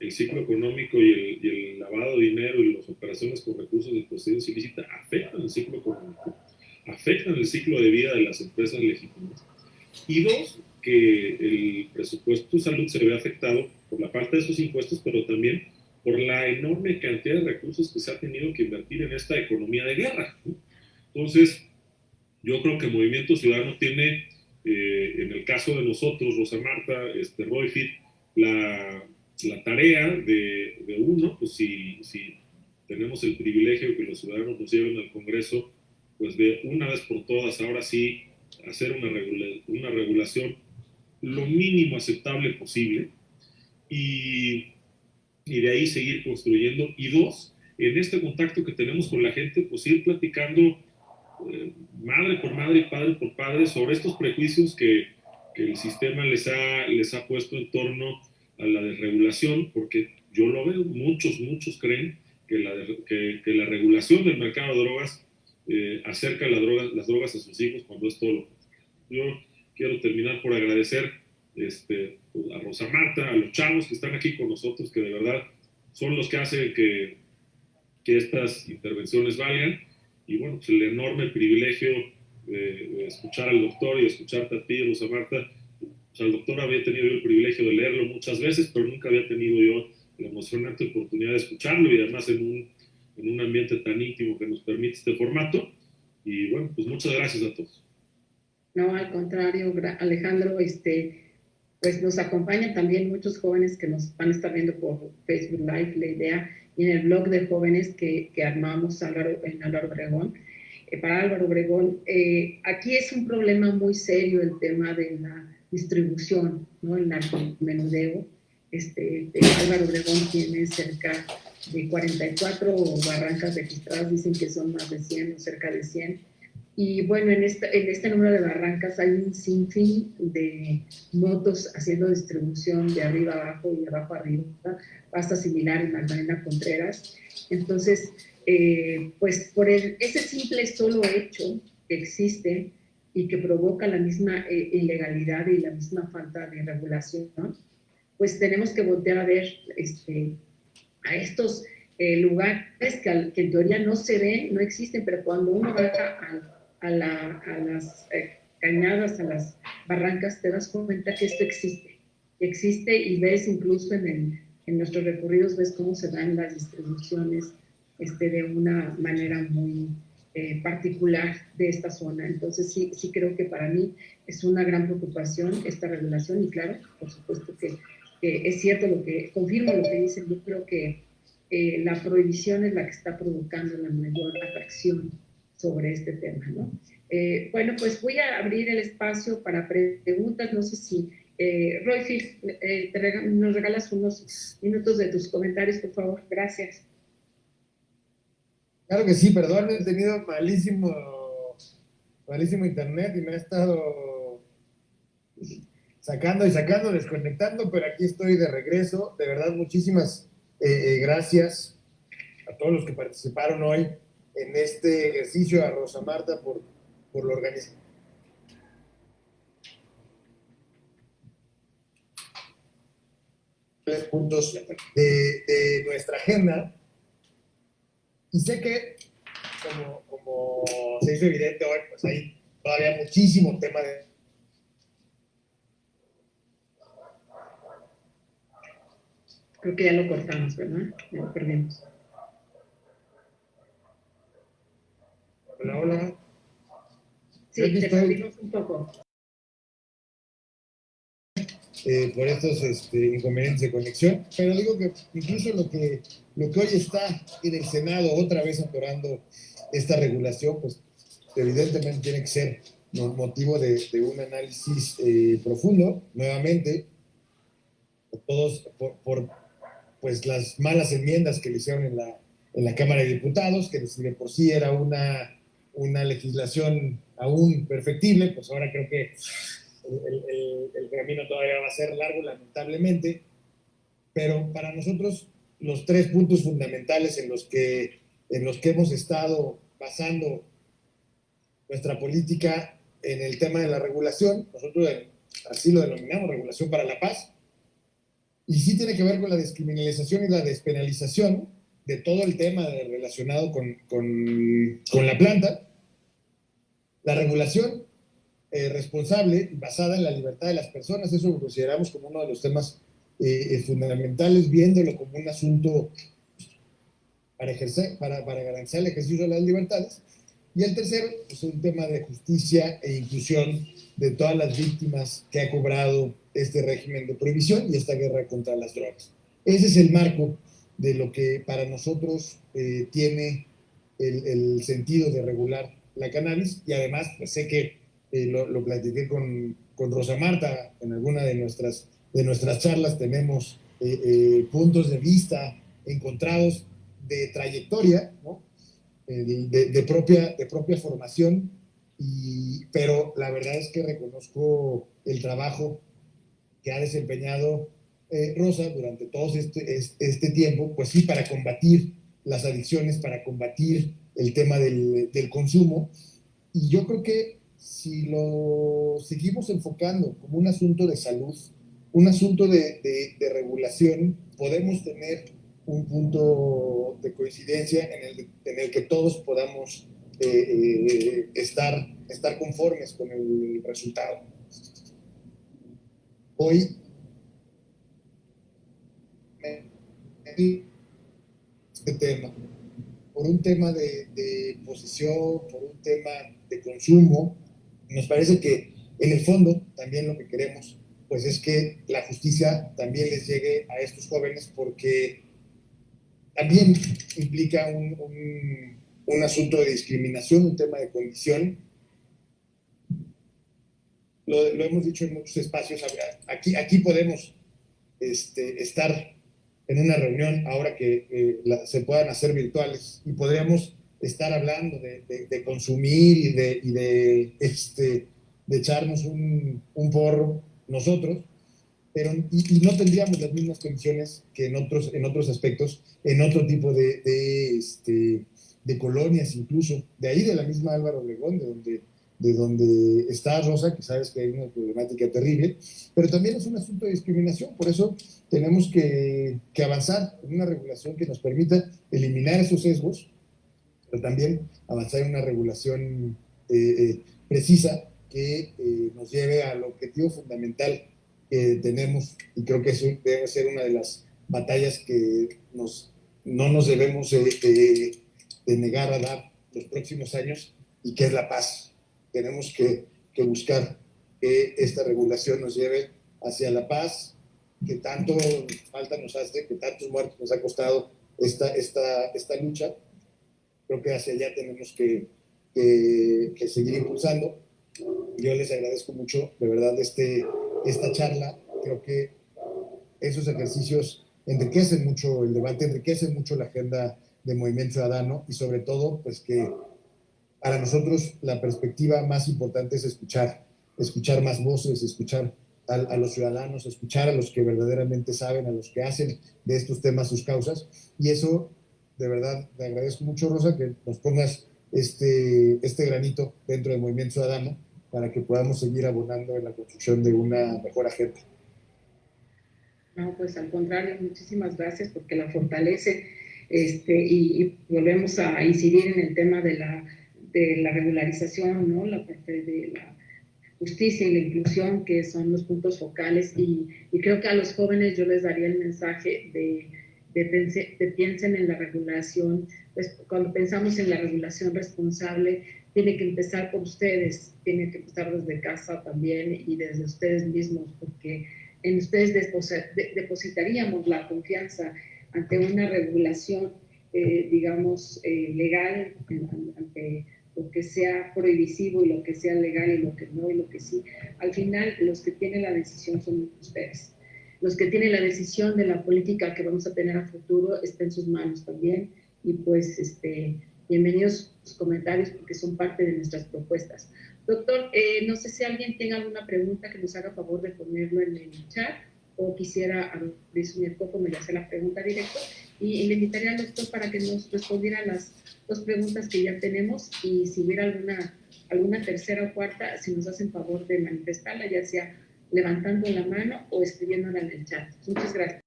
el ciclo económico y el lavado de dinero y las operaciones con recursos de procedencia ilícita afectan el ciclo económico, afectan el ciclo de vida de las empresas legítimas. Y dos, que el presupuesto de salud se ve afectado por la falta de esos impuestos, pero también por la enorme cantidad de recursos que se ha tenido que invertir en esta economía de guerra, ¿no? Entonces, yo creo que Movimiento Ciudadano tiene, en el caso de nosotros, Rosa Marta, Royfit, la tarea de uno, pues si tenemos el privilegio de que los ciudadanos nos lleven al Congreso, pues de una vez por todas, ahora sí, hacer una regulación lo mínimo aceptable posible y de ahí seguir construyendo. Y dos, en este contacto que tenemos con la gente, pues ir platicando madre por madre y padre por padre sobre estos prejuicios que el sistema les ha puesto en torno a la desregulación, porque yo lo veo, muchos creen que la regulación del mercado de drogas acerca las drogas a sus hijos, cuando es todo lo contrario. Yo quiero terminar por agradecer a Rosa Marta, a los chavos que están aquí con nosotros, que de verdad son los que hacen que estas intervenciones valgan, y bueno, pues el enorme privilegio escuchar al doctor y escucharte a ti, Rosa Marta. O sea, el doctor había tenido yo el privilegio de leerlo muchas veces, pero nunca había tenido yo la emocionante oportunidad de escucharlo y además en un ambiente tan íntimo que nos permite este formato. Y bueno, pues muchas gracias a todos. No, al contrario, Alejandro, pues nos acompañan también muchos jóvenes que nos van a estar viendo por Facebook Live, la idea, y en el blog de jóvenes que armamos en Álvaro Obregón. Para Álvaro Obregón, aquí es un problema muy serio el tema de la distribución, ¿no? El narcomenudeo. Álvaro Obregón tiene cerca de 44 barrancas registradas, dicen que son más de 100 o cerca de 100. Y bueno, en este número de barrancas hay un sinfín de motos haciendo distribución de arriba abajo y de abajo arriba, hasta similar en Magdalena Contreras. Entonces, pues por ese simple solo hecho que existe y que provoca la misma ilegalidad y la misma falta de regulación, ¿no? Pues tenemos que voltear a ver a estos lugares que en teoría no se ven, no existen, pero cuando uno baja a las cañadas, a las barrancas, te das cuenta que esto existe y ves incluso en nuestros recorridos, ves cómo se dan las distribuciones de una manera muy particular de esta zona. Entonces sí creo que para mí es una gran preocupación esta regulación y claro, por supuesto que es cierto confirmo lo que dicen, yo creo que la prohibición es la que está provocando la mayor atracción sobre este tema, ¿no? Bueno, pues voy a abrir el espacio para preguntas, no sé si Roy, nos regalas unos minutos de tus comentarios, por favor, gracias. Claro que sí, perdón, he tenido malísimo internet y me ha estado sacando, desconectando, pero aquí estoy de regreso. De verdad, muchísimas gracias a todos los que participaron hoy en este ejercicio, a Rosa Marta por la organización. Tres puntos de nuestra agenda. Y sé que, como se hizo evidente hoy, pues hay todavía muchísimo tema de... Creo que ya lo cortamos, ¿verdad? Ya lo perdimos. Hola. Sí, te perdimos un poco. Por estos inconvenientes de conexión, pero digo que incluso lo que hoy está en el Senado otra vez atorando esta regulación, pues evidentemente tiene que ser motivo de un análisis profundo, nuevamente, todos por pues las malas enmiendas que le hicieron en la Cámara de Diputados, que de por sí era una legislación aún perfectible, pues ahora creo que el camino todavía va a ser largo, lamentablemente, pero para nosotros los tres puntos fundamentales en los que hemos estado basando nuestra política en el tema de la regulación, nosotros así lo denominamos, regulación para la paz, y sí tiene que ver con la descriminalización y la despenalización de todo el tema relacionado con la planta, la regulación responsable y basada en la libertad de las personas. Eso lo consideramos como uno de los temas fundamentales, viéndolo como un asunto para garantizar el ejercicio de las libertades. Y el tercero es un tema de justicia e inclusión de todas las víctimas que ha cobrado este régimen de prohibición y esta guerra contra las drogas. Ese es el marco de lo que para nosotros tiene el sentido de regular la cannabis, y además pues sé que lo platiqué con Rosa Marta en alguna de nuestras charlas, tenemos puntos de vista encontrados de trayectoria, ¿no? de propia formación, pero la verdad es que reconozco el trabajo que ha desempeñado Rosa durante todo este tiempo, pues sí, para combatir las adicciones, para combatir el tema del consumo. Y yo creo que si lo seguimos enfocando como un asunto de salud, un asunto de regulación, podemos tener un punto de coincidencia en el que todos podamos estar conformes con el resultado. Hoy, este tema, por un tema de posición, por un tema de consumo, nos parece que en el fondo también lo que queremos pues es que la justicia también les llegue a estos jóvenes, porque también implica un asunto de discriminación, un tema de condición. Lo hemos dicho en muchos espacios. Aquí podemos estar en una reunión ahora que se puedan hacer virtuales, y podríamos estar hablando de consumir y de echarnos un porro nosotros, pero y no tendríamos las mismas condiciones que en otros aspectos, en otro tipo de colonias, incluso de ahí, de la misma Álvaro Obregón, de donde está Rosa, que sabes que hay una problemática terrible, pero también es un asunto de discriminación. Por eso tenemos que avanzar en una regulación que nos permita eliminar esos sesgos, pero también avanzar en una regulación precisa que nos lleve al objetivo fundamental que tenemos, y creo que eso debe ser una de las batallas que no nos debemos de negar a dar los próximos años, y que es la paz. Tenemos que buscar que esta regulación nos lleve hacia la paz, que tanto falta nos hace, que tantos muertos nos ha costado esta lucha. Creo que hacia allá tenemos que seguir impulsando. Yo les agradezco mucho, de verdad, esta charla. Creo que esos ejercicios enriquecen mucho el debate, enriquecen mucho la agenda de Movimiento Ciudadano, y sobre todo, pues que para nosotros la perspectiva más importante es escuchar más voces, escuchar a los ciudadanos, escuchar a los que verdaderamente saben, a los que hacen de estos temas sus causas. Y eso, de verdad, te agradezco mucho, Rosa, que nos pongas este granito dentro del Movimiento Ciudadano para que podamos seguir abonando en la construcción de una mejor agenda. No, pues al contrario, muchísimas gracias, porque la fortalece, y volvemos a incidir en el tema de la regularización, ¿no? La parte de la justicia y la inclusión, que son los puntos focales, y creo que a los jóvenes yo les daría el mensaje de piensen en la regulación. Pues cuando pensamos en la regulación responsable, tiene que empezar por ustedes, tiene que empezar desde casa también, y desde ustedes mismos, porque en ustedes depositaríamos la confianza ante una regulación, digamos, legal, ante lo que sea prohibitivo y lo que sea legal y lo que no y lo que sí. Al final, los que tienen la decisión son ustedes. Los que tienen la decisión de la política que vamos a tener a futuro está en sus manos también. Y pues, bienvenidos sus comentarios, porque son parte de nuestras propuestas. Doctor, no sé si alguien tenga alguna pregunta que nos haga favor de ponerlo en el chat, o quisiera abrir su micrófono y hacer la pregunta directa. Y le invitaría al doctor para que nos respondiera las dos preguntas que ya tenemos, y si hubiera alguna tercera o cuarta, si nos hacen favor de manifestarla, ya sea levantando la mano o escribiéndola en el chat. Muchas gracias.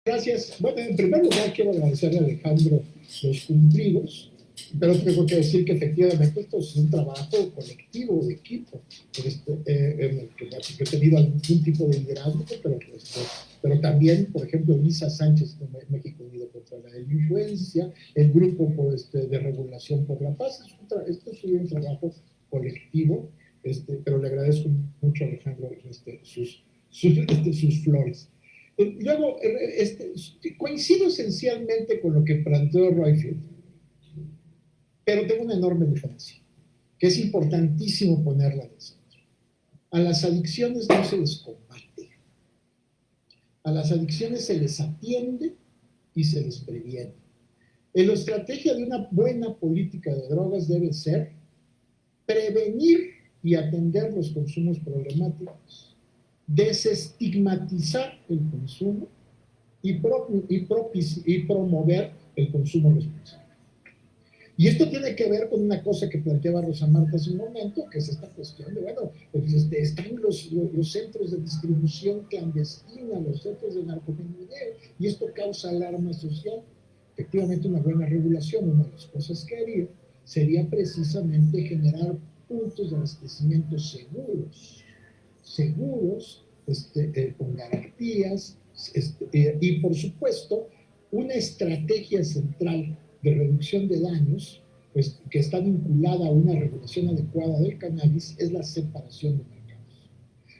Gracias. Bueno, en primer lugar quiero agradecerle a Alejandro los cumplidos, pero tengo que decir que efectivamente esto es un trabajo colectivo, de equipo, en el que he tenido algún tipo de liderazgo, pero también, por ejemplo, Lisa Sánchez de México Unido contra la Delincuencia, el grupo de regulación por la paz. Esto es un trabajo colectivo, pero le agradezco mucho a Alejandro sus flores. Luego, coincido esencialmente con lo que planteó Royfield, pero tengo una enorme diferencia, que es importantísimo ponerla en el centro. A las adicciones no se les combate, a las adicciones se les atiende y se les previene. La estrategia de una buena política de drogas debe ser prevenir y atender los consumos problemáticos, desestigmatizar el consumo y promover el consumo responsable. Y esto tiene que ver con una cosa que planteaba Rosa Marta hace un momento, que es esta cuestión de, bueno, están los centros de distribución clandestina, los centros de narcomenudeo, y esto causa alarma social. efectivamente una buena regulación, una de las cosas que haría sería precisamente generar puntos de abastecimiento seguros, con garantías, y por supuesto una estrategia central de reducción de daños, pues, que está vinculada a una regulación adecuada del cannabis, es la separación de mercados.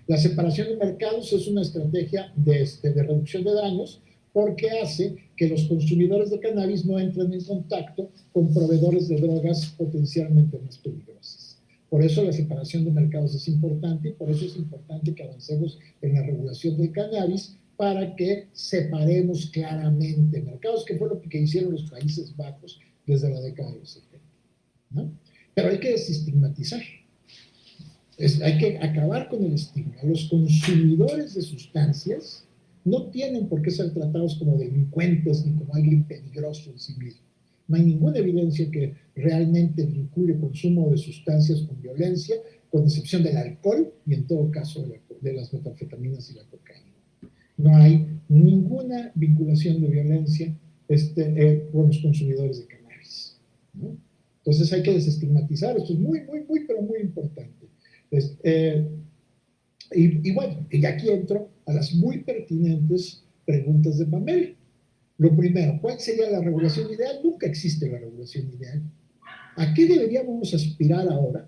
La separación de mercados es una estrategia de reducción de daños porque hace que los consumidores de cannabis no entren en contacto con proveedores de drogas potencialmente más peligrosas. Por eso la separación de mercados es importante y por eso es importante que avancemos en la regulación del cannabis para que separemos claramente mercados, que fue lo que hicieron los Países Bajos desde la década de los 70, ¿no? Pero hay que desestigmatizar. Hay que acabar con el estigma. Los consumidores de sustancias no tienen por qué ser tratados como delincuentes ni como alguien peligroso en sí mismo. No hay ninguna evidencia que realmente vincule consumo de sustancias con violencia, con excepción del alcohol y en todo caso de las metanfetaminas y la cocaína. No hay ninguna vinculación de violencia con los consumidores de cannabis, ¿no? Entonces hay que desestigmatizar. Esto es muy, muy, muy, pero muy importante. Y bueno, y aquí entro a las muy pertinentes preguntas de Pamela. Lo primero, ¿cuál sería la regulación ideal? Nunca existe la regulación ideal. ¿A qué deberíamos aspirar ahora?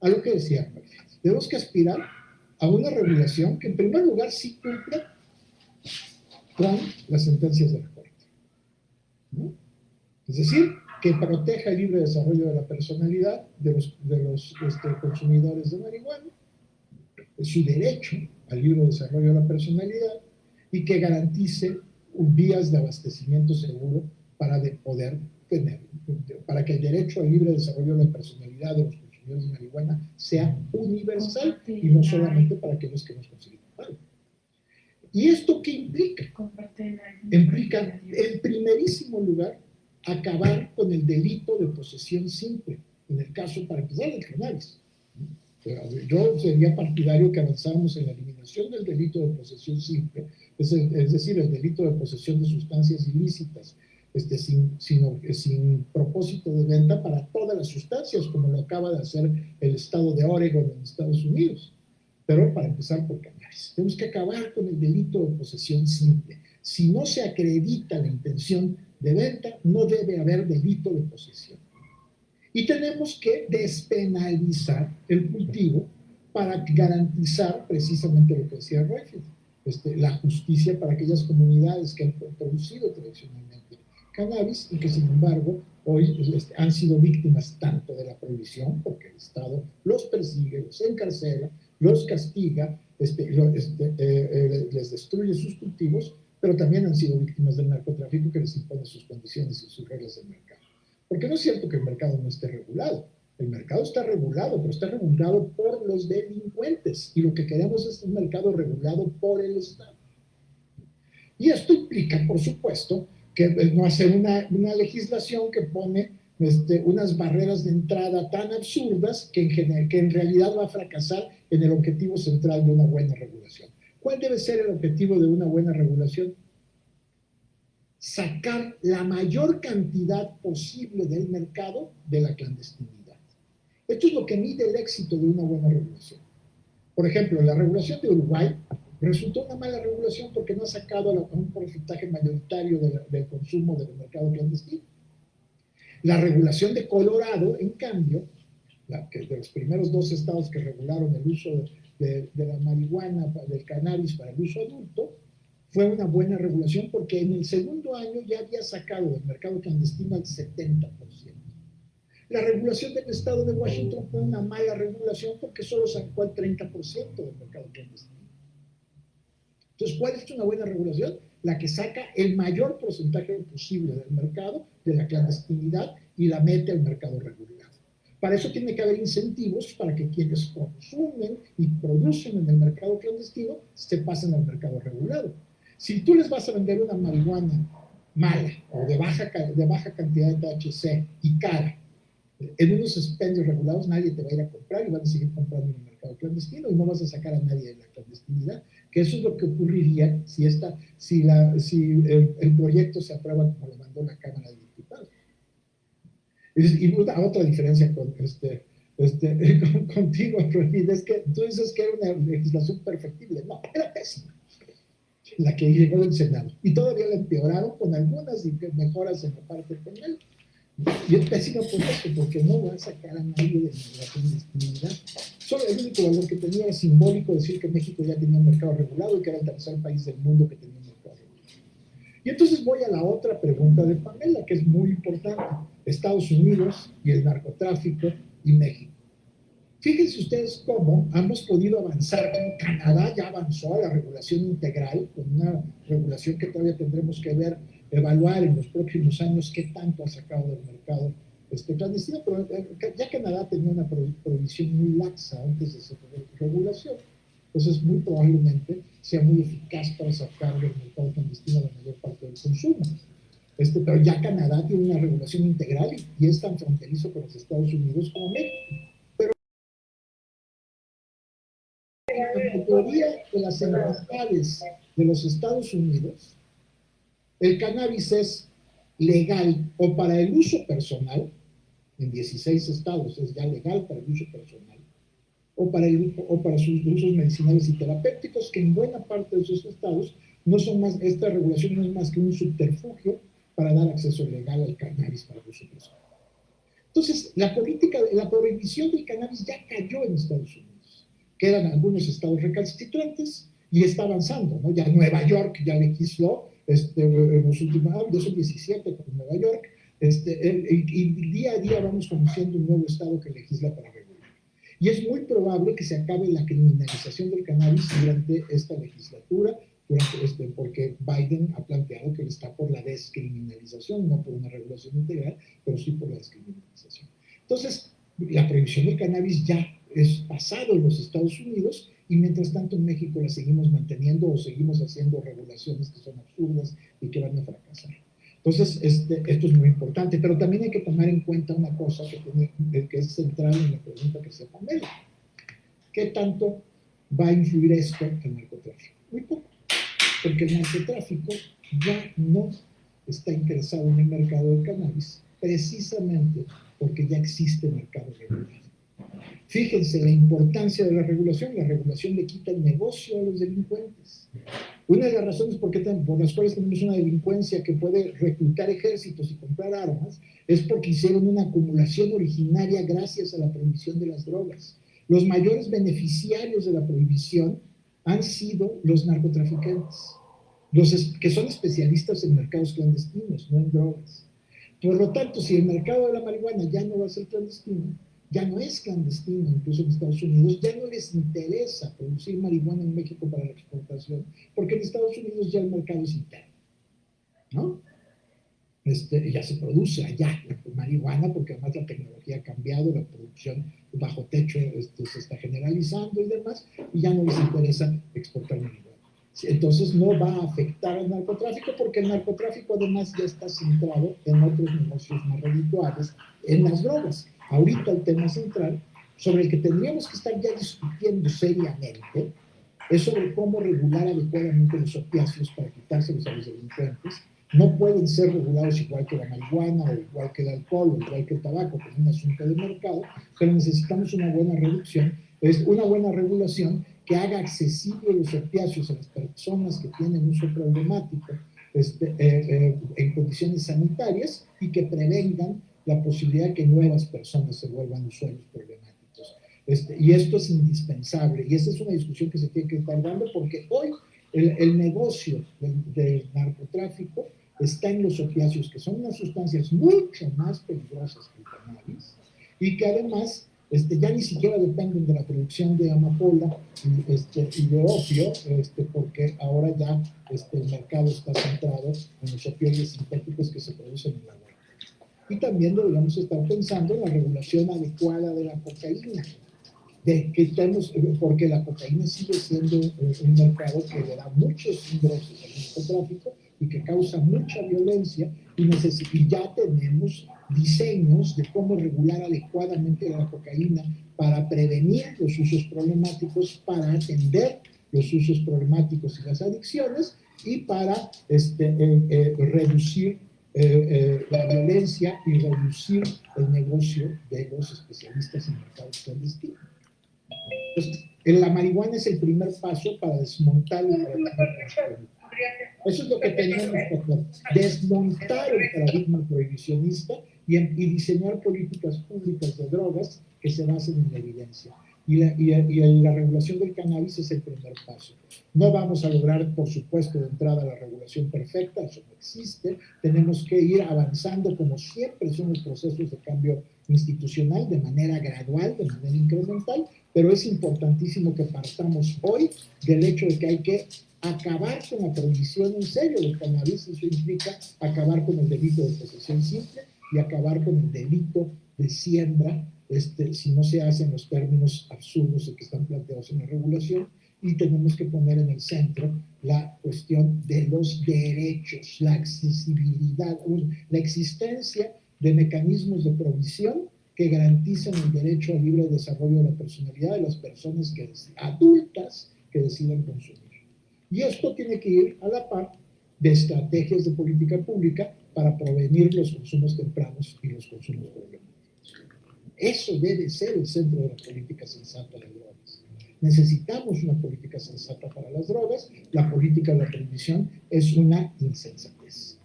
A lo que decía Rafael. Tenemos que aspirar a una regulación que en primer lugar sí cumpla con las sentencias de la Corte, ¿no? Es decir, que proteja el libre desarrollo de la personalidad de los consumidores de marihuana, su derecho al libre desarrollo de la personalidad y que garantice vías de abastecimiento seguro para poder tener, para que el derecho al libre desarrollo de la personalidad de los consumidores de marihuana sea universal y no solamente para aquellos que nos consideran mal. ¿Y esto qué implica? Implica, en primerísimo lugar, acabar con el delito de posesión simple, en el caso, para empezar, del cannabis. Yo sería partidario que avanzáramos en la eliminación del delito de posesión simple, es decir, el delito de posesión de sustancias ilícitas, sin propósito de venta para todas las sustancias, como lo acaba de hacer el estado de Oregon en Estados Unidos. Pero para empezar por cannabis, tenemos que acabar con el delito de posesión simple. Si no se acredita la intención de venta, no debe haber delito de posesión. Y tenemos que despenalizar el cultivo para garantizar precisamente lo que decía Rayfield, la justicia para aquellas comunidades que han producido tradicionalmente cannabis y que sin embargo hoy han sido víctimas tanto de la prohibición, porque el Estado los persigue, los encarcela, los castiga, les destruye sus cultivos, pero también han sido víctimas del narcotráfico que les impone sus condiciones y sus reglas del mercado. Porque no es cierto que el mercado no esté regulado. El mercado está regulado, pero está regulado por los delincuentes. Y lo que queremos es un mercado regulado por el Estado. Y esto implica, por supuesto, que no hacer una legislación que pone unas barreras de entrada tan absurdas que en realidad va a fracasar en el objetivo central de una buena regulación. ¿Cuál debe ser el objetivo de una buena regulación? Sacar la mayor cantidad posible del mercado de la clandestinidad. Esto es lo que mide el éxito de una buena regulación. Por ejemplo, la regulación de Uruguay resultó una mala regulación porque no ha sacado un porcentaje mayoritario del consumo del mercado clandestino. La regulación de Colorado, en cambio, de los primeros 2 estados que regularon el uso de la marihuana, del cannabis para el uso adulto, fue una buena regulación porque en el segundo año ya había sacado del mercado clandestino al 70%. La regulación del estado de Washington fue una mala regulación porque solo sacó al 30% del mercado clandestino. Entonces, ¿cuál es una buena regulación? La que saca el mayor porcentaje posible del mercado, de la clandestinidad, y la mete al mercado regulado. Para eso tiene que haber incentivos para que quienes consumen y producen en el mercado clandestino se pasen al mercado regulado. Si tú les vas a vender una marihuana mala o de baja cantidad de THC y cara En unos expendios regulados nadie te va a ir a comprar y van a seguir comprando en el mercado clandestino y no vas a sacar a nadie de la clandestinidad, que eso es lo que ocurriría si el proyecto se aprueba como lo mandó la Cámara de Diputados. Y otra diferencia contigo, Rodríguez, es que tú dices que era una legislación perfectible. No, era pésima la que llegó del Senado. Y todavía la empeoraron con algunas mejoras en la parte penal. Y es pésimo por eso, porque no va a sacar a nadie de la clandestinidad. Solo el único valor que tenía era simbólico decir que México ya tenía un mercado regulado y que era el tercer país del mundo que tenía un mercado regulado. Y entonces voy a la otra pregunta de Pamela, que es muy importante. Estados Unidos y el narcotráfico y México. Fíjense ustedes cómo hemos podido avanzar. Canadá ya avanzó a la regulación integral, con una regulación que todavía tendremos que evaluar en los próximos años qué tanto ha sacado del mercado clandestino, pero ya Canadá tenía una prohibición muy laxa antes de su regulación, entonces muy probablemente sea muy eficaz para sacar del mercado clandestino la mayor parte del consumo. Pero ya Canadá tiene una regulación integral y es tan fronterizo con los Estados Unidos como México. La mayoría de las entidades de los Estados Unidos, el cannabis es legal o para el uso personal, en 16 estados es ya legal para el uso personal, o para sus usos medicinales y terapéuticos, que en buena parte de esos estados no son más, esta regulación no es más que un subterfugio para dar acceso legal al cannabis para el uso personal. Entonces, la prohibición del cannabis ya cayó en Estados Unidos, que eran algunos estados recalcitrantes, y está avanzando, ¿no? Ya Nueva York ya legisló, en los últimos, de esos 17 con Nueva York, y día a día vamos conociendo un nuevo estado que legisla para regular. Y es muy probable que se acabe la criminalización del cannabis durante esta legislatura, porque Biden ha planteado que está por la descriminalización, no por una regulación integral, pero sí por la descriminalización. Entonces, la prohibición del cannabis ya es pasado en los Estados Unidos, y mientras tanto en México la seguimos manteniendo o seguimos haciendo regulaciones que son absurdas y que van a fracasar. Entonces, esto es muy importante, pero también hay que tomar en cuenta una cosa que es central en la pregunta que se Pamela. ¿Qué tanto va a influir esto en el narcotráfico? Muy poco, porque el narcotráfico ya no está interesado en el mercado del cannabis, precisamente porque ya existe mercado regulado. Fíjense la importancia de la regulación le quita el negocio a los delincuentes. Una de las razones por las cuales tenemos una delincuencia que puede reclutar ejércitos y comprar armas es porque hicieron una acumulación originaria gracias a la prohibición de las drogas. Los mayores beneficiarios de la prohibición han sido los narcotraficantes, que son especialistas en mercados clandestinos, no en drogas. Por lo tanto, si el mercado de la marihuana ya no va a ser clandestino, ya no es clandestino, incluso en Estados Unidos, ya no les interesa producir marihuana en México para la exportación, porque en Estados Unidos ya el mercado es interno, ¿no? Ya se produce allá la marihuana, porque además la tecnología ha cambiado, la producción bajo techo se está generalizando y demás, y ya no les interesa exportar marihuana. Entonces no va a afectar al narcotráfico, porque el narcotráfico además ya está centrado en otros negocios más redituables, en las drogas. Ahorita el tema central, sobre el que tendríamos que estar ya discutiendo seriamente, es sobre cómo regular adecuadamente los opiáceos para quitárselos a los delincuentes. No pueden ser regulados igual que la marihuana, o igual que el alcohol, o igual que el tabaco, como un asunto de mercado, pero necesitamos una buena regulación que haga accesible los opiáceos a las personas que tienen uso problemático en condiciones sanitarias, y que prevengan la posibilidad de que nuevas personas se vuelvan usuarios problemáticos. Y esto es indispensable, y esta es una discusión que se tiene que estar dando, porque hoy el negocio del narcotráfico está en los opiáceos, que son unas sustancias mucho más peligrosas que el cannabis, y que además ya ni siquiera dependen de la producción de amapola y de opio, porque ahora ya el mercado está centrado en los opioides sintéticos que se producen en la huerta. Y también deberíamos estar pensando en la regulación adecuada de la cocaína, porque la cocaína sigue siendo un mercado que le da muchos ingresos al narcotráfico, y que causa mucha violencia, y ya tenemos diseños de cómo regular adecuadamente la cocaína para prevenir los usos problemáticos, para atender los usos problemáticos y las adicciones, y para reducir la violencia y reducir el negocio de los especialistas en mercados clandestinos. Entonces, la marihuana es el primer paso para desmontar el paradigma. Eso es lo que tenemos que hacer, desmontar el paradigma prohibicionista y diseñar políticas públicas de drogas que se basen en la evidencia. Y la regulación del cannabis es el primer paso. No vamos a lograr, por supuesto, de entrada la regulación perfecta, eso no existe. Tenemos que ir avanzando, como siempre son los procesos de cambio institucional, de manera gradual, de manera incremental, pero es importantísimo que partamos hoy del hecho de que hay que acabar con la prohibición en serio del cannabis. Eso implica acabar con el delito de posesión simple y acabar con el delito de siembra, si no se hacen los términos absurdos que están planteados en la regulación, y tenemos que poner en el centro la cuestión de los derechos, la accesibilidad, la existencia de mecanismos de provisión que garantizan el derecho al libre desarrollo de la personalidad de las personas adultas que decidan consumir. Y esto tiene que ir a la par de estrategias de política pública para prevenir los consumos tempranos y los consumos problemáticos. Eso debe ser el centro de la política sensata de drogas. Necesitamos una política sensata para las drogas. La política de la prohibición es una insensatez.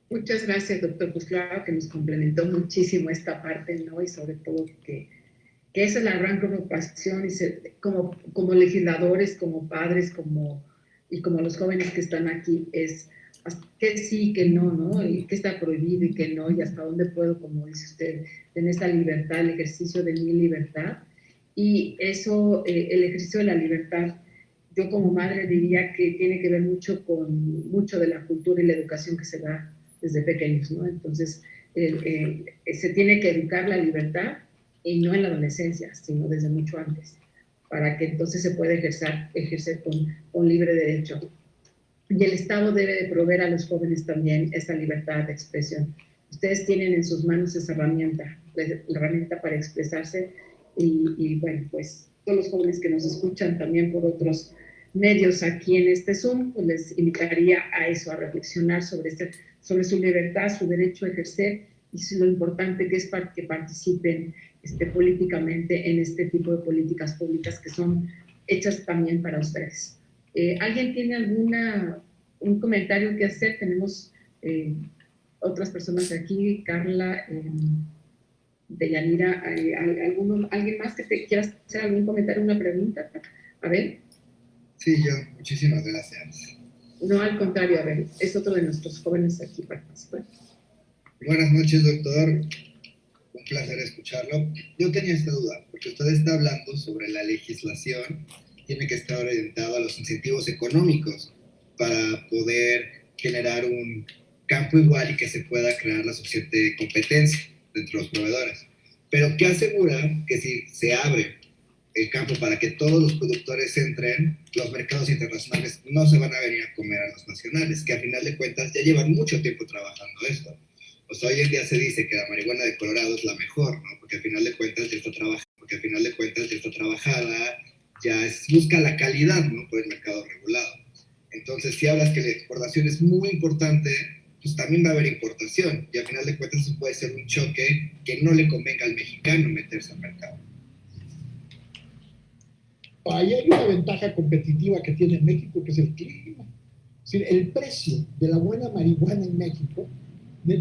Muchas gracias, doctor. Pues claro que nos complementó muchísimo esta parte, ¿no? Y sobre todo que esa es la gran preocupación, como legisladores, como padres, y como los jóvenes que están aquí, es que sí, que no, ¿no? Y que está prohibido y que no, y hasta dónde puedo, como dice usted, tener esa libertad, el ejercicio de mi libertad. Y eso, el ejercicio de la libertad, yo como madre diría que tiene que ver mucho con mucho de la cultura y la educación que se da desde pequeños, ¿no? Entonces, se tiene que educar la libertad, y no en la adolescencia, sino desde mucho antes, para que entonces se pueda ejercer con libre derecho. Y el Estado debe de proveer a los jóvenes también esa libertad de expresión. Ustedes tienen en sus manos esa herramienta, la herramienta para expresarse, y bueno, pues todos los jóvenes que nos escuchan también por otros medios aquí en este Zoom, pues les invitaría a eso, a reflexionar sobre su libertad, su derecho a ejercer, y lo importante que es para que participen políticamente en este tipo de políticas públicas que son hechas también para ustedes. ¿Alguien tiene un comentario que hacer? Tenemos otras personas aquí, Carla, Deyanira, ¿alguien más que te quieras hacer algún comentario, una pregunta? A ver. Sí, yo, muchísimas gracias. No, al contrario, a ver, es otro de nuestros jóvenes aquí participantes. Buenas noches, doctor. Un placer escucharlo. Yo tenía esta duda, porque usted está hablando sobre la legislación, tiene que estar orientado a los incentivos económicos para poder generar un campo igual y que se pueda crear la suficiente competencia entre los proveedores. Pero ¿qué asegura que si se abre el campo para que todos los productores entren, los mercados internacionales no se van a venir a comer a los nacionales, que al final de cuentas ya llevan mucho tiempo trabajando esto? Pues hoy en día se dice que la marihuana de Colorado es la mejor, ¿no? Porque al final de cuentas ya está trabajada, busca la calidad, ¿no? Por el mercado regulado. Entonces, si hablas que la exportación es muy importante, pues también va a haber importación, y al final de cuentas eso puede ser un choque que no le convenga al mexicano meterse al mercado. Ahí hay una ventaja competitiva que tiene México, que es el clima. Es decir, el precio de la buena marihuana en México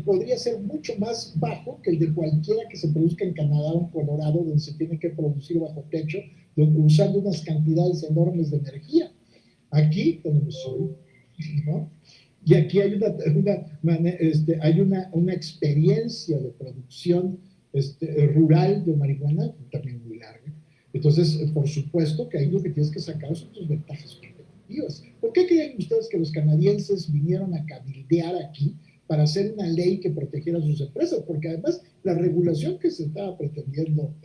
podría ser mucho más bajo que el de cualquiera que se produzca en Canadá o en Colorado, donde se tiene que producir bajo techo, usando unas cantidades enormes de energía. Aquí tenemos sol, ¿no? Y aquí hay una experiencia de producción rural de marihuana también muy larga. Entonces, por supuesto que ahí lo que tienes que sacar son tus ventajas competitivas. ¿Por qué creen ustedes que los canadienses vinieron a cabildear aquí para hacer una ley que protegiera a sus empresas? Porque además la regulación que se estaba pretendiendo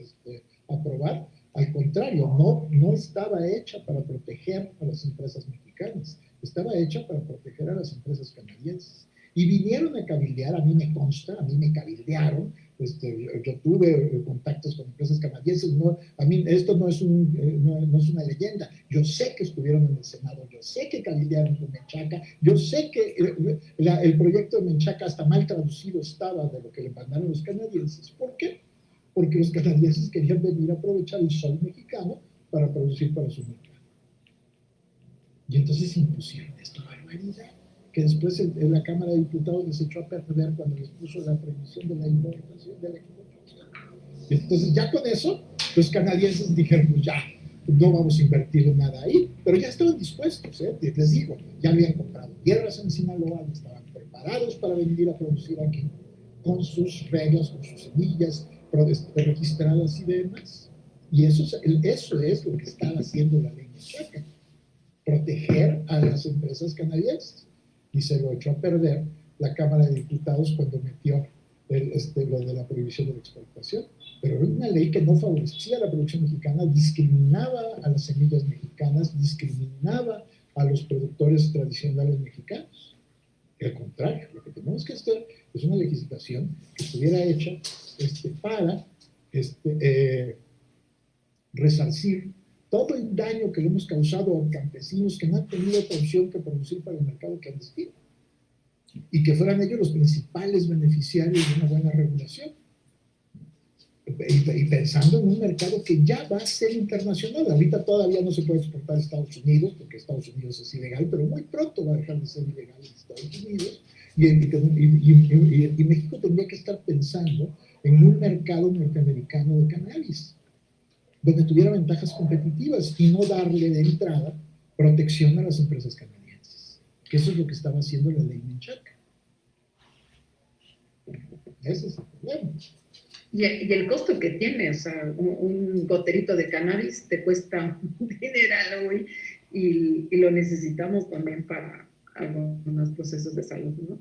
aprobar Al contrario, no estaba hecha para proteger a las empresas mexicanas, estaba hecha para proteger a las empresas canadienses. Y vinieron a cabildear, a mí me consta, a mí me cabildearon, yo tuve contactos con empresas canadienses, a mí esto no es una leyenda, yo sé que estuvieron en el Senado, yo sé que cabildearon con Menchaca, yo sé que el proyecto de Menchaca hasta mal traducido estaba de lo que le mandaron los canadienses. ¿Por qué? Porque los canadienses querían venir a aprovechar el sol mexicano para producir para su mercado. Y entonces impusieron esta barbaridad, que después en la Cámara de Diputados les echó a perder cuando les puso la prohibición de la importación, de la exportación. Y entonces ya con eso, los canadienses dijeron, pues ya, no vamos a invertir nada ahí, pero ya estaban dispuestos, les digo, ya habían comprado tierras en Sinaloa, estaban preparados para venir a producir aquí, con sus reglas, con sus semillas registradas y demás. Y eso es lo que estaba haciendo la ley Menchaca, proteger a las empresas canadienses. Y se lo echó a perder la Cámara de Diputados cuando metió lo de la prohibición de la exportación. Pero era una ley que no favorecía a la producción mexicana, discriminaba a las semillas mexicanas, discriminaba a los productores tradicionales mexicanos. Y al contrario, lo que tenemos que hacer es una legislación que estuviera hecha para resarcir todo el daño que le hemos causado a campesinos que no han tenido otra opción que producir para el mercado clandestino, y que fueran ellos los principales beneficiarios de una buena regulación. Y pensando en un mercado que ya va a ser internacional. Ahorita todavía no se puede exportar a Estados Unidos, porque Estados Unidos es ilegal, pero muy pronto va a dejar de ser ilegal en Estados Unidos. Y México tendría que estar pensando en un mercado norteamericano de cannabis, donde tuviera ventajas competitivas y no darle de entrada protección a las empresas canadienses. Que eso es lo que estaba haciendo la ley Menchaca. Ese es el problema. Y el costo que tiene, o sea, un goterito de cannabis te cuesta un dineral hoy y lo necesitamos también para algunos procesos de salud, ¿no?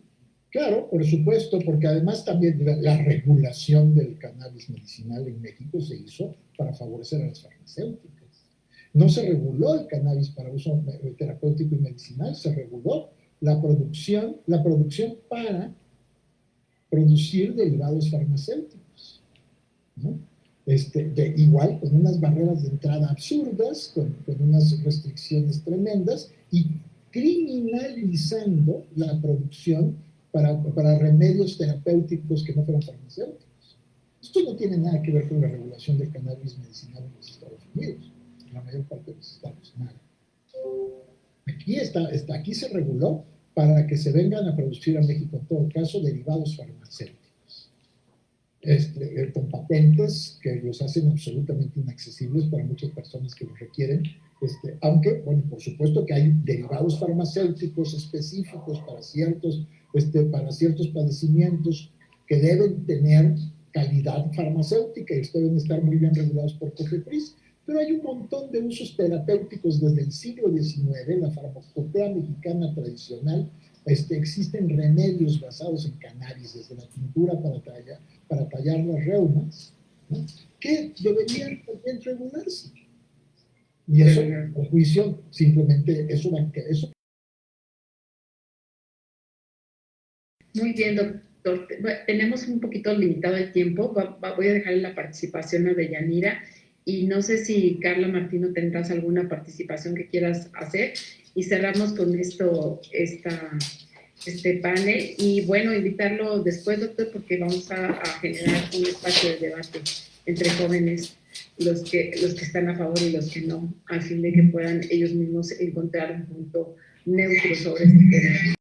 Claro, por supuesto, porque además también la regulación del cannabis medicinal en México se hizo para favorecer a las farmacéuticas. No se reguló el cannabis para uso terapéutico y medicinal, se reguló la producción para producir derivados farmacéuticos, ¿no? Igual con unas barreras de entrada absurdas, con unas restricciones tremendas y criminalizando la producción para remedios terapéuticos que no fueran farmacéuticos. Esto no tiene nada que ver con la regulación del cannabis medicinal en los Estados Unidos, en la mayor parte de los estados, nada. Aquí se reguló para que se vengan a producir a México, en todo caso, derivados farmacéuticos, con patentes que los hacen absolutamente inaccesibles para muchas personas que los requieren, aunque, bueno, por supuesto que hay derivados farmacéuticos específicos para ciertos padecimientos que deben tener calidad farmacéutica y deben estar muy bien regulados por COFEPRIS, pero hay un montón de usos terapéuticos desde el siglo XIX, la farmacopea mexicana tradicional, existen remedios basados en cannabis, desde la tintura para tallar las reumas, ¿no?, que deberían también regularse. Y eso, a juicio, simplemente eso. Muy bien, doctor. Bueno, tenemos un poquito limitado el tiempo. Voy a dejarle la participación a Deyanira y no sé si Carla Martino tendrás alguna participación que quieras hacer y cerramos con esto este panel y bueno, invitarlo después, doctor, porque vamos a generar un espacio de debate entre jóvenes, los que están a favor y los que no, al fin de que puedan ellos mismos encontrar un punto neutro sobre este tema.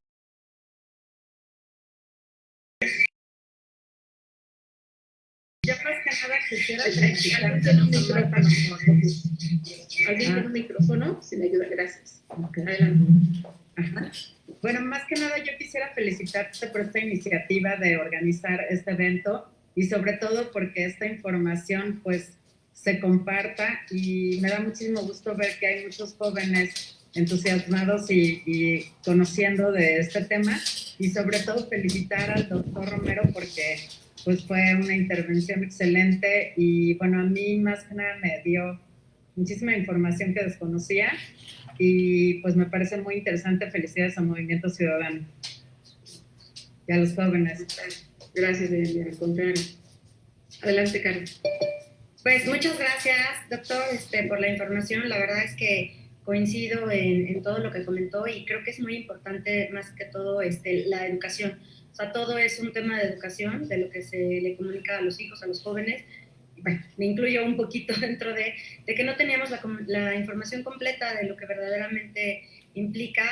Ya más que nada quisiera ¿Alguien con un micrófono? Si me ayuda, gracias. Adelante. Ajá. Bueno, más que nada yo quisiera felicitarte por esta iniciativa de organizar este evento y sobre todo porque esta información pues se comparta y me da muchísimo gusto ver que hay muchos jóvenes entusiasmados y conociendo de este tema y sobre todo felicitar al doctor Romero porque pues fue una intervención excelente y bueno, a mí más que nada me dio muchísima información que desconocía y pues me parece muy interesante. Felicidades al Movimiento Ciudadano y a los jóvenes. Gracias, Deyanira, al contrario. Adelante, Karen. Pues muchas gracias, doctor, por la información. La verdad es que coincido en todo lo que comentó y creo que es muy importante, más que todo, la educación. O sea, todo es un tema de educación, de lo que se le comunica a los hijos, a los jóvenes. Bueno, me incluyo un poquito dentro de que no teníamos la información completa de lo que verdaderamente implica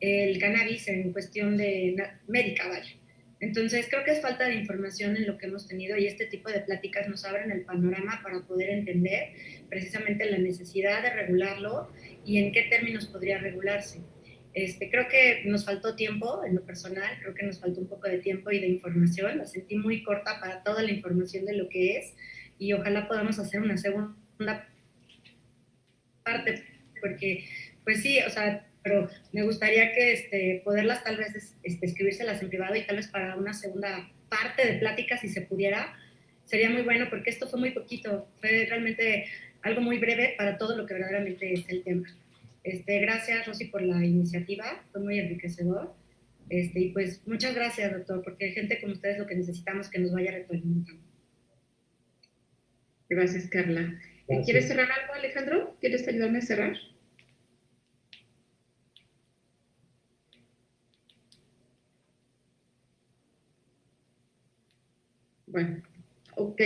el cannabis en cuestión de médica, vaya. Entonces, creo que es falta de información en lo que hemos tenido y este tipo de pláticas nos abren el panorama para poder entender precisamente la necesidad de regularlo y en qué términos podría regularse. Creo que nos faltó tiempo, en lo personal, creo que nos faltó un poco de tiempo y de información. La sentí muy corta para toda la información de lo que es y ojalá podamos hacer una segunda parte, porque, pues sí, o sea, pero me gustaría que poderlas tal vez escribírselas en privado y tal vez para una segunda parte de plática, si se pudiera, sería muy bueno, porque esto fue muy poquito, fue realmente algo muy breve para todo lo que verdaderamente es el tema. Gracias, Rosy, por la iniciativa, fue muy enriquecedor. Y pues muchas gracias, doctor, porque gente como ustedes lo que necesitamos que nos vaya retroalimentando. Gracias, Carla. Gracias. ¿Quieres cerrar algo, Alejandro? ¿Quieres ayudarme a cerrar? Bueno, ok.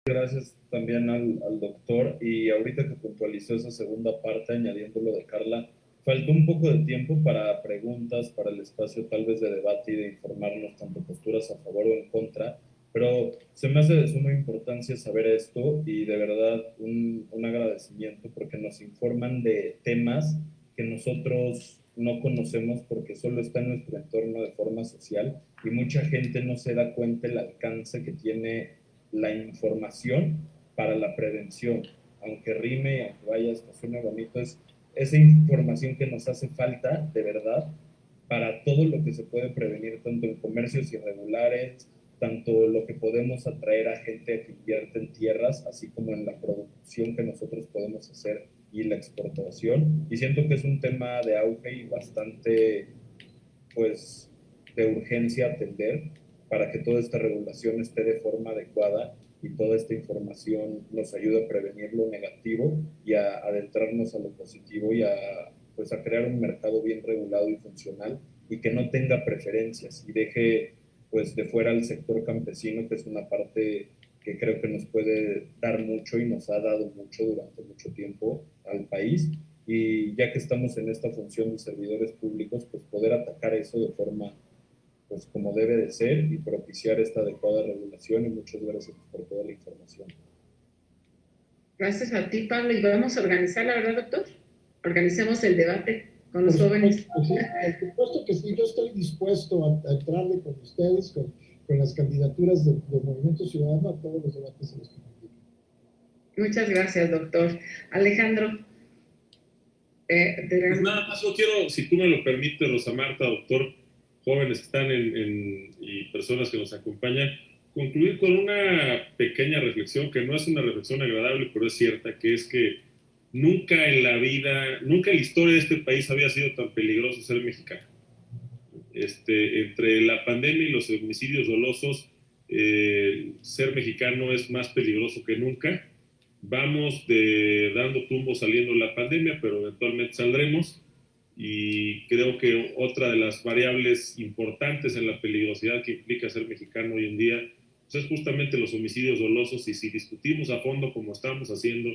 Gracias también al doctor, y ahorita que puntualizó esa segunda parte, añadiendo lo de Carla, faltó un poco de tiempo para preguntas, para el espacio tal vez de debate y de informarnos tanto posturas a favor o en contra, pero se me hace de suma importancia saber esto y de verdad un agradecimiento porque nos informan de temas que nosotros no conocemos porque solo está en nuestro entorno de forma social y mucha gente no se da cuenta el alcance que tiene la información para la prevención, aunque rime y aunque vayas, que suene bonito, es esa información que nos hace falta de verdad para todo lo que se puede prevenir, tanto en comercios irregulares, tanto lo que podemos atraer a gente que invierte en tierras, así como en la producción que nosotros podemos hacer y la exportación. Y siento que es un tema de auge y bastante, pues, de urgencia atender para que toda esta regulación esté de forma adecuada y toda esta información nos ayude a prevenir lo negativo y a adentrarnos a lo positivo y pues a crear un mercado bien regulado y funcional y que no tenga preferencias y deje pues de fuera al sector campesino, que es una parte que creo que nos puede dar mucho y nos ha dado mucho durante mucho tiempo al país. Y ya que estamos en esta función de servidores públicos, pues poder atacar eso de forma pues como debe de ser y propiciar esta adecuada regulación. Y muchas gracias por toda la información. Gracias a ti, Pablo. Y vamos a organizar, la verdad, doctor. Organicemos el debate con los jóvenes. Sí, por supuesto que sí. Yo estoy dispuesto a entrarle con ustedes, con las candidaturas del Movimiento Ciudadano a todos los debates en los que me Muchas gracias, doctor. Alejandro. Pues nada más, yo quiero, si tú me lo permites, Rosa Marta, doctor, jóvenes que están y personas que nos acompañan, concluir con una pequeña reflexión, que no es una reflexión agradable, pero es cierta, que es que nunca en la vida, nunca en la historia de este país había sido tan peligroso ser mexicano. Entre la pandemia y los homicidios dolosos, ser mexicano es más peligroso que nunca. Vamos dando tumbos saliendo de la pandemia, pero eventualmente saldremos. Y creo que otra de las variables importantes en la peligrosidad que implica ser mexicano hoy en día pues es justamente los homicidios dolosos. Y si discutimos a fondo, como estamos haciendo,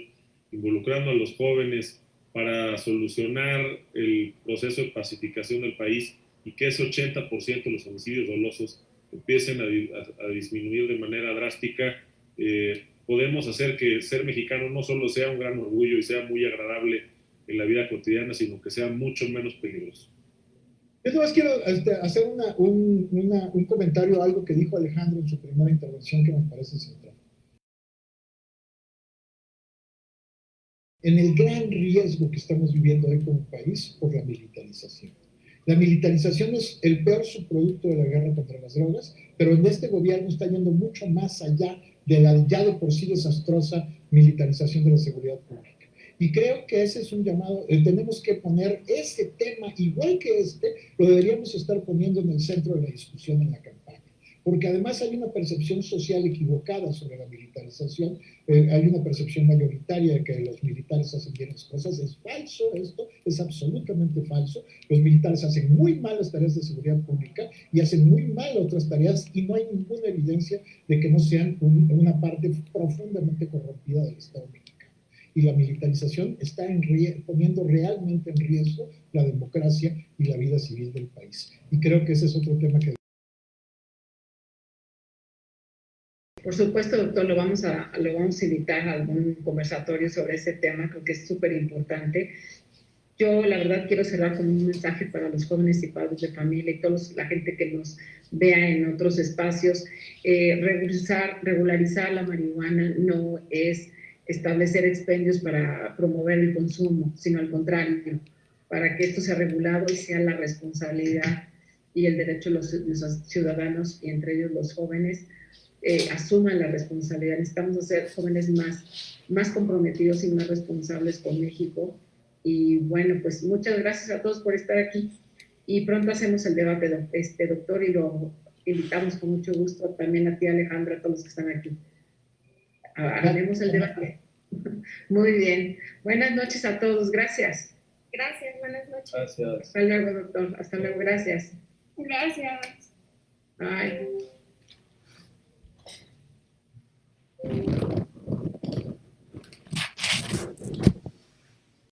involucrando a los jóvenes para solucionar el proceso de pacificación del país y que ese 80% de los homicidios dolosos empiecen a disminuir de manera drástica, podemos hacer que ser mexicano no solo sea un gran orgullo y sea muy agradable en la vida cotidiana, sino que sea mucho menos peligroso. Yo nomás quiero hacer un comentario a algo que dijo Alejandro en su primera intervención que me parece central. En el gran riesgo que estamos viviendo hoy como país por la militarización. La militarización es el peor subproducto de la guerra contra las drogas, pero en este gobierno está yendo mucho más allá de la ya de por sí desastrosa militarización de la seguridad pública. Y creo que ese es un llamado, tenemos que poner ese tema, igual que lo deberíamos estar poniendo en el centro de la discusión en la campaña. Porque además hay una percepción social equivocada sobre la militarización, hay una percepción mayoritaria de que los militares hacen bien las cosas. Es falso esto, es absolutamente falso. Los militares hacen muy mal las tareas de seguridad pública y hacen muy mal otras tareas, y no hay ninguna evidencia de que no sean una parte profundamente corrompida del Estado mexicano. Y la militarización está poniendo realmente en riesgo la democracia y la vida civil del país. Y creo que ese es otro tema que... Por supuesto, doctor, lo vamos a invitar a algún conversatorio sobre ese tema, creo que es súper importante. Yo, la verdad, quiero cerrar con un mensaje para los jóvenes y padres de familia y toda la gente que nos vea en otros espacios. Regularizar la marihuana no es establecer expendios para promover el consumo, sino al contrario, para que esto sea regulado y sea la responsabilidad y el derecho de los ciudadanos, y entre ellos los jóvenes, asuman la responsabilidad. Necesitamos ser jóvenes más comprometidos y más responsables con México. Y bueno, pues muchas gracias a todos por estar aquí, y pronto hacemos el debate, doctor, y lo invitamos con mucho gusto también a ti, Alejandra, a todos los que están aquí. Haremos el debate. Muy bien. Buenas noches a todos. Gracias. Gracias, buenas noches. Gracias. Hasta luego, doctor. Hasta luego. Gracias. Gracias. Bye.